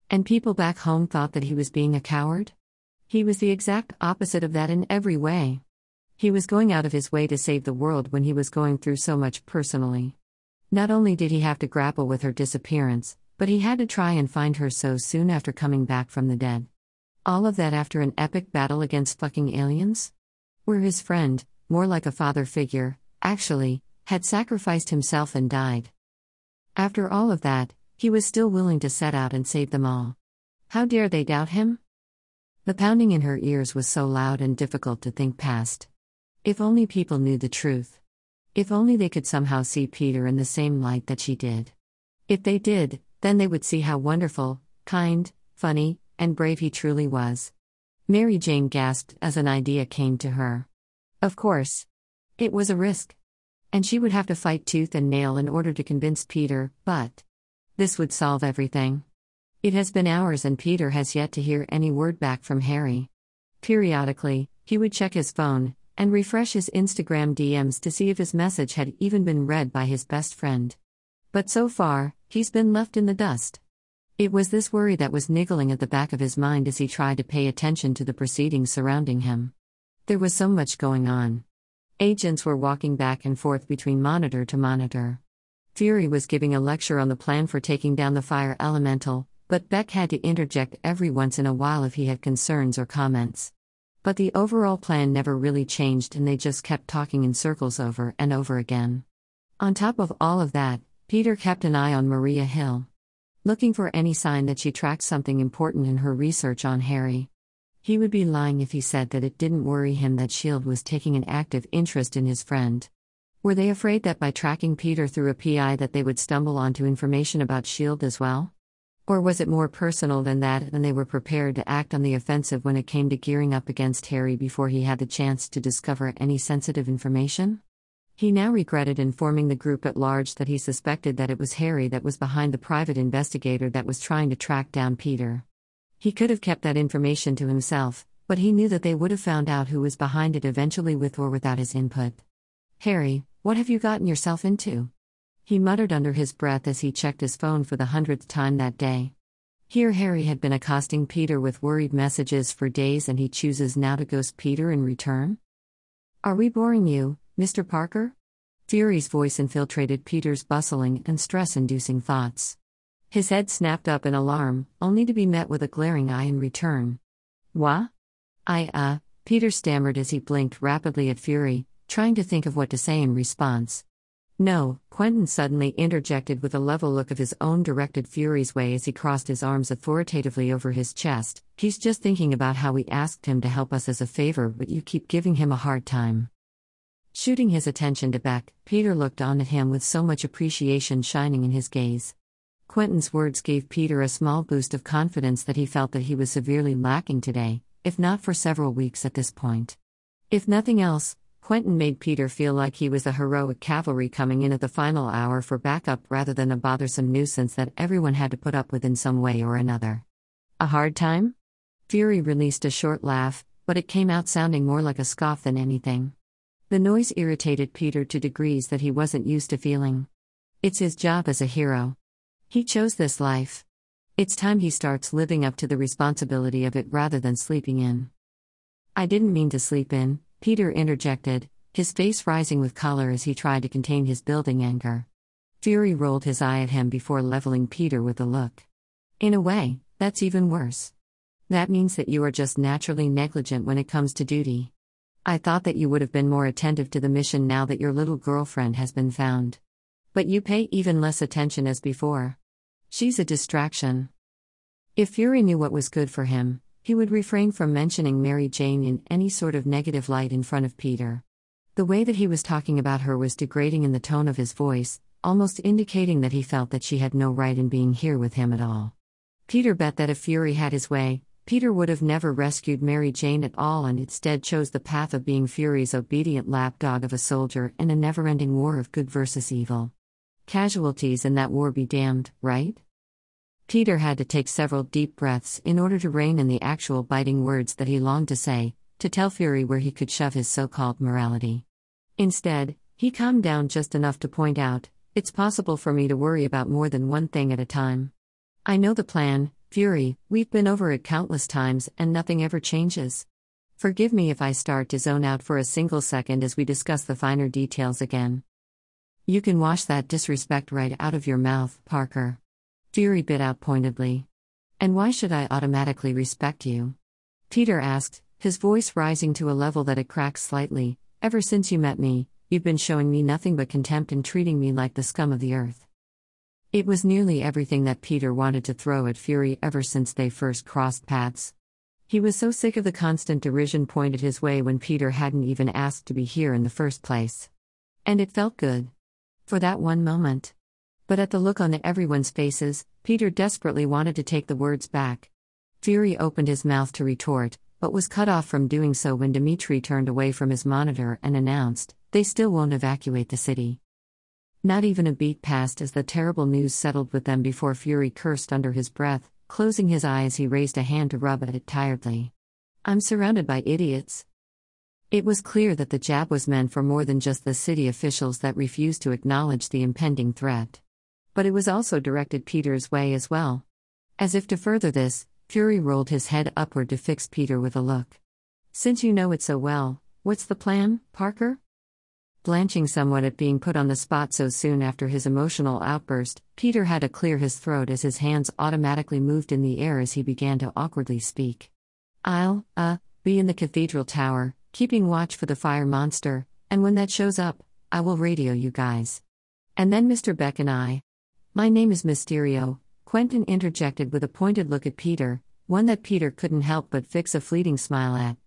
And people back home thought that he was being a coward? He was the exact opposite of that in every way. He was going out of his way to save the world when he was going through so much personally. Not only did he have to grapple with her disappearance, but he had to try and find her so soon after coming back from the dead. All of that after an epic battle against fucking aliens? Where his friend, more like a father figure, actually, had sacrificed himself and died. After all of that, he was still willing to set out and save them all. How dare they doubt him? The pounding in her ears was so loud and difficult to think past. If only people knew the truth. If only they could somehow see Peter in the same light that she did. If they did, then they would see how wonderful, kind, funny, and brave he truly was. Mary Jane gasped as an idea came to her. Of course. It was a risk. And she would have to fight tooth and nail in order to convince Peter, but this would solve everything. It has been hours and Peter has yet to hear any word back from Harry. Periodically, he would check his phone and refresh his Instagram DMs to see if his message had even been read by his best friend. But so far, he's been left in the dust. It was this worry that was niggling at the back of his mind as he tried to pay attention to the proceedings surrounding him. There was so much going on. Agents were walking back and forth between monitor to monitor. Fury was giving a lecture on the plan for taking down the fire elemental, but Beck had to interject every once in a while if he had concerns or comments. But the overall plan never really changed and they just kept talking in circles over and over again. On top of all of that, Peter kept an eye on Maria Hill, looking for any sign that she tracked something important in her research on Harry. He would be lying if he said that it didn't worry him that S.H.I.E.L.D. was taking an active interest in his friend. Were they afraid that by tracking Peter through a PI that they would stumble onto information about S.H.I.E.L.D. as well? Or was it more personal than that and they were prepared to act on the offensive when it came to gearing up against Harry before he had the chance to discover any sensitive information? He now regretted informing the group at large that he suspected that it was Harry that was behind the private investigator that was trying to track down Peter. He could have kept that information to himself, but he knew that they would have found out who was behind it eventually with or without his input. "Harry, what have you gotten yourself into?" he muttered under his breath as he checked his phone for the 100th time that day. Here Harry had been accosting Peter with worried messages for days, and he chooses now to ghost Peter in return? "Are we boring you, Mr. Parker?" Fury's voice infiltrated Peter's bustling and stress-inducing thoughts. His head snapped up in alarm, only to be met with a glaring eye in return. "What?" Peter stammered as he blinked rapidly at Fury, trying to think of what to say in response. "No," Quentin suddenly interjected with a level look of his own directed Fury's way as he crossed his arms authoritatively over his chest. "He's just thinking about how we asked him to help us as a favor, but you keep giving him a hard time." Shooting his attention to Beck, Peter looked on at him with so much appreciation shining in his gaze. Quentin's words gave Peter a small boost of confidence that he felt that he was severely lacking today, if not for several weeks at this point. If nothing else, Quentin made Peter feel like he was a heroic cavalry coming in at the final hour for backup rather than a bothersome nuisance that everyone had to put up with in some way or another. "A hard time?" Fury released a short laugh, but it came out sounding more like a scoff than anything. The noise irritated Peter to degrees that he wasn't used to feeling. It's his job as a hero. He chose this life. It's time he starts living up to the responsibility of it rather than sleeping in. "I didn't mean to sleep in," Peter interjected, his face rising with choler as he tried to contain his building anger. Fury rolled his eye at him before leveling Peter with a look. "In a way, that's even worse. That means that you are just naturally negligent when it comes to duty. I thought that you would have been more attentive to the mission now that your little girlfriend has been found. But you pay even less attention as before. She's a distraction." If Fury knew what was good for him, he would refrain from mentioning Mary Jane in any sort of negative light in front of Peter. The way that he was talking about her was degrading in the tone of his voice, almost indicating that he felt that she had no right in being here with him at all. Peter bet that if Fury had his way, Peter would have never rescued Mary Jane at all and instead chose the path of being Fury's obedient lapdog of a soldier in a never-ending war of good versus evil. Casualties in that war be damned, right? Peter had to take several deep breaths in order to rein in the actual biting words that he longed to say, to tell Fury where he could shove his so-called morality. Instead, he calmed down just enough to point out, "It's possible for me to worry about more than one thing at a time. I know the plan, Fury, we've been over it countless times and nothing ever changes. Forgive me if I start to zone out for a single second as we discuss the finer details again." "You can wash that disrespect right out of your mouth, Parker," Fury bit out pointedly. "And why should I automatically respect you?" Peter asked, his voice rising to a level that it cracked slightly. "Ever since you met me, you've been showing me nothing but contempt and treating me like the scum of the earth." It was nearly everything that Peter wanted to throw at Fury ever since they first crossed paths. He was so sick of the constant derision pointed his way when Peter hadn't even asked to be here in the first place. And it felt good. For that one moment. But at the look on everyone's faces, Peter desperately wanted to take the words back. Fury opened his mouth to retort, but was cut off from doing so when Dimitri turned away from his monitor and announced, "They still won't evacuate the city." Not even a beat passed as the terrible news settled with them before Fury cursed under his breath, closing his eye as he raised a hand to rub at it tiredly. "I'm surrounded by idiots." It was clear that the jab was meant for more than just the city officials that refused to acknowledge the impending threat. But it was also directed Peter's way as well. As if to further this, Fury rolled his head upward to fix Peter with a look. "Since you know it so well, what's the plan, Parker?" Blanching somewhat at being put on the spot so soon after his emotional outburst, Peter had to clear his throat as his hands automatically moved in the air as he began to awkwardly speak. "I'll, be in the cathedral tower, keeping watch for the fire monster, and when that shows up, I will radio you guys. And then Mr. Beck and I." "My name is Mysterio," Quentin interjected with a pointed look at Peter, one that Peter couldn't help but fix a fleeting smile at.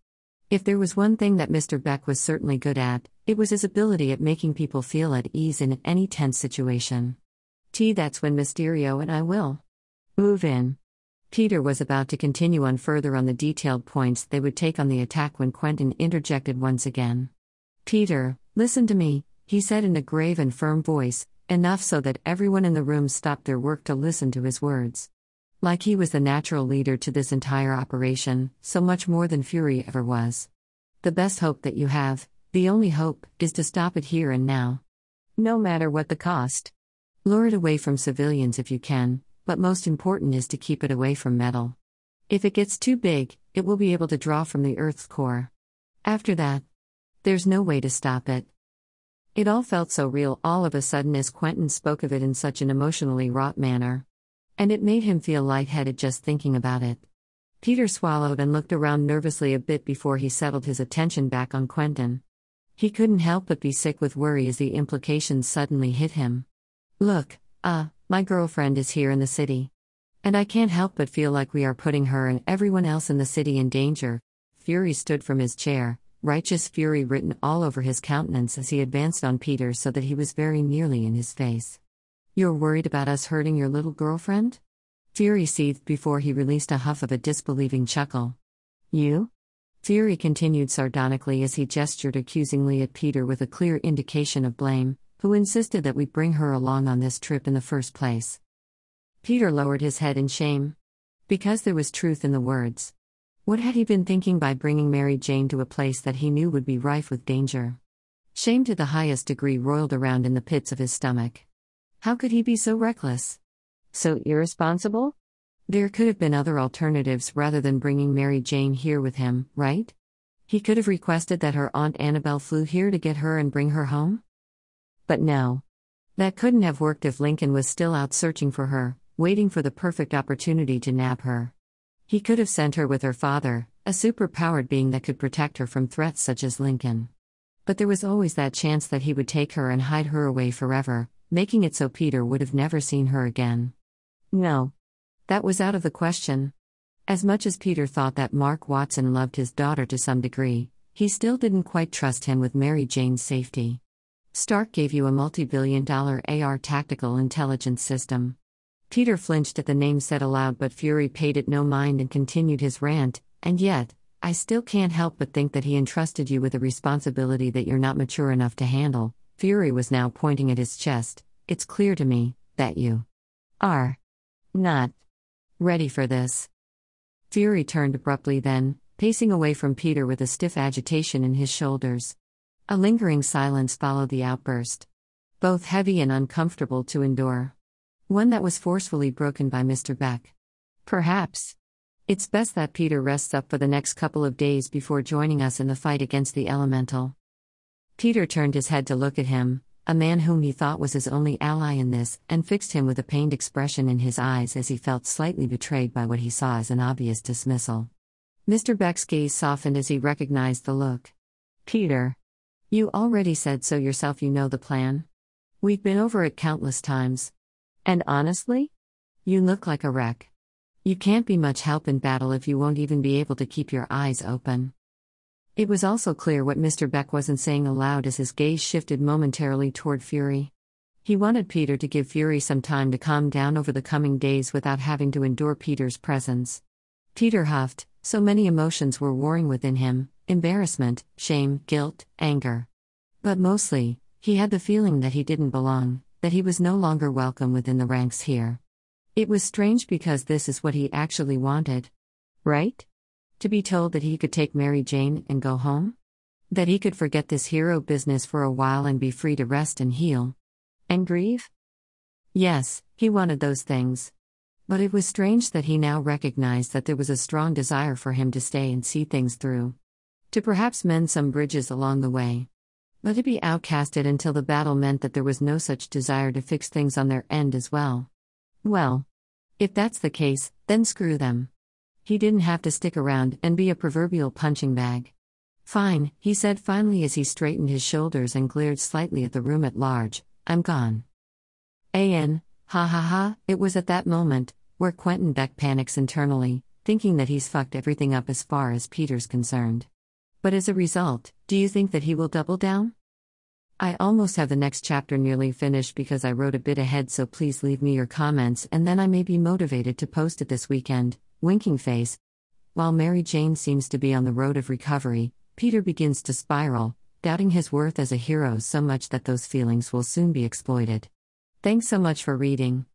If there was one thing that Mr. Beck was certainly good at, it was his ability at making people feel at ease in any tense situation. That's when Mysterio and I will move in." Peter was about to continue on further on the detailed points they would take on the attack when Quentin interjected once again. "Peter, listen to me," he said in a grave and firm voice, enough so that everyone in the room stopped their work to listen to his words. Like he was the natural leader to this entire operation, so much more than Fury ever was. "The best hope that you have, the only hope, is to stop it here and now. No matter what the cost. Lure it away from civilians if you can, but most important is to keep it away from metal. If it gets too big, it will be able to draw from the Earth's core. After that, there's no way to stop it. It all felt so real all of a sudden as Quentin spoke of it in such an emotionally wrought manner. And it made him feel lightheaded just thinking about it. Peter swallowed and looked around nervously a bit before he settled his attention back on Quentin. He couldn't help but be sick with worry as the implications suddenly hit him. Look, my girlfriend is here in the city. And I can't help but feel like we are putting her and everyone else in the city in danger. Fury stood from his chair, righteous fury written all over his countenance as he advanced on Peter so that he was very nearly in his face. You're worried about us hurting your little girlfriend? Fury seethed before he released a huff of a disbelieving chuckle. You? Fury continued sardonically as he gestured accusingly at Peter with a clear indication of blame, who insisted that we bring her along on this trip in the first place. Peter lowered his head in shame. Because there was truth in the words. What had he been thinking by bringing Mary Jane to a place that he knew would be rife with danger? Shame to the highest degree roiled around in the pits of his stomach. How could he be so reckless? So irresponsible? There could have been other alternatives rather than bringing Mary Jane here with him, right? He could have requested that her Aunt Annabelle flew here to get her and bring her home? But no. That couldn't have worked if Lincoln was still out searching for her, waiting for the perfect opportunity to nab her. He could have sent her with her father, a super-powered being that could protect her from threats such as Lincoln. But there was always that chance that he would take her and hide her away forever, making it so Peter would have never seen her again. No. That was out of the question. As much as Peter thought that Mark Watson loved his daughter to some degree, he still didn't quite trust him with Mary Jane's safety. Stark gave you a multi-billion-dollar AR tactical intelligence system. Peter flinched at the name said aloud, but Fury paid it no mind and continued his rant, and yet, I still can't help but think that he entrusted you with a responsibility that you're not mature enough to handle. Fury was now pointing at his chest. It's clear to me that you are not ready for this. Fury turned abruptly then, pacing away from Peter with a stiff agitation in his shoulders. A lingering silence followed the outburst. Both heavy and uncomfortable to endure. One that was forcefully broken by Mr. Beck. Perhaps it's best that Peter rests up for the next couple of days before joining us in the fight against the elemental. Peter turned his head to look at him, a man whom he thought was his only ally in this, and fixed him with a pained expression in his eyes as he felt slightly betrayed by what he saw as an obvious dismissal. Mr. Beck's gaze softened as he recognized the look. Peter, you already said so yourself. You know the plan. We've been over it countless times. And honestly? You look like a wreck. You can't be much help in battle if you won't even be able to keep your eyes open. It was also clear what Mr. Beck wasn't saying aloud as his gaze shifted momentarily toward Fury. He wanted Peter to give Fury some time to calm down over the coming days without having to endure Peter's presence. Peter huffed, so many emotions were warring within him: embarrassment, shame, guilt, anger. But mostly, he had the feeling that he didn't belong, that he was no longer welcome within the ranks here. It was strange because this is what he actually wanted. Right? To be told that he could take Mary Jane and go home? That he could forget this hero business for a while and be free to rest and heal? And grieve? Yes, he wanted those things. But it was strange that he now recognized that there was a strong desire for him to stay and see things through. To perhaps mend some bridges along the way. But to be outcasted until the battle meant that there was no such desire to fix things on their end as well. Well, if that's the case, then screw them. He didn't have to stick around and be a proverbial punching bag. Fine, he said finally as he straightened his shoulders and glared slightly at the room at large. I'm gone. Ha ha ha. It was at that moment where Quentin Beck panics internally, thinking that he's fucked everything up as far as Peter's concerned. But as a result, do you think that he will double down? I almost have the next chapter nearly finished because I wrote a bit ahead, so please leave me your comments and then I may be motivated to post it this weekend. Winking face. While Mary Jane seems to be on the road of recovery, Peter begins to spiral, doubting his worth as a hero so much that those feelings will soon be exploited. Thanks so much for reading.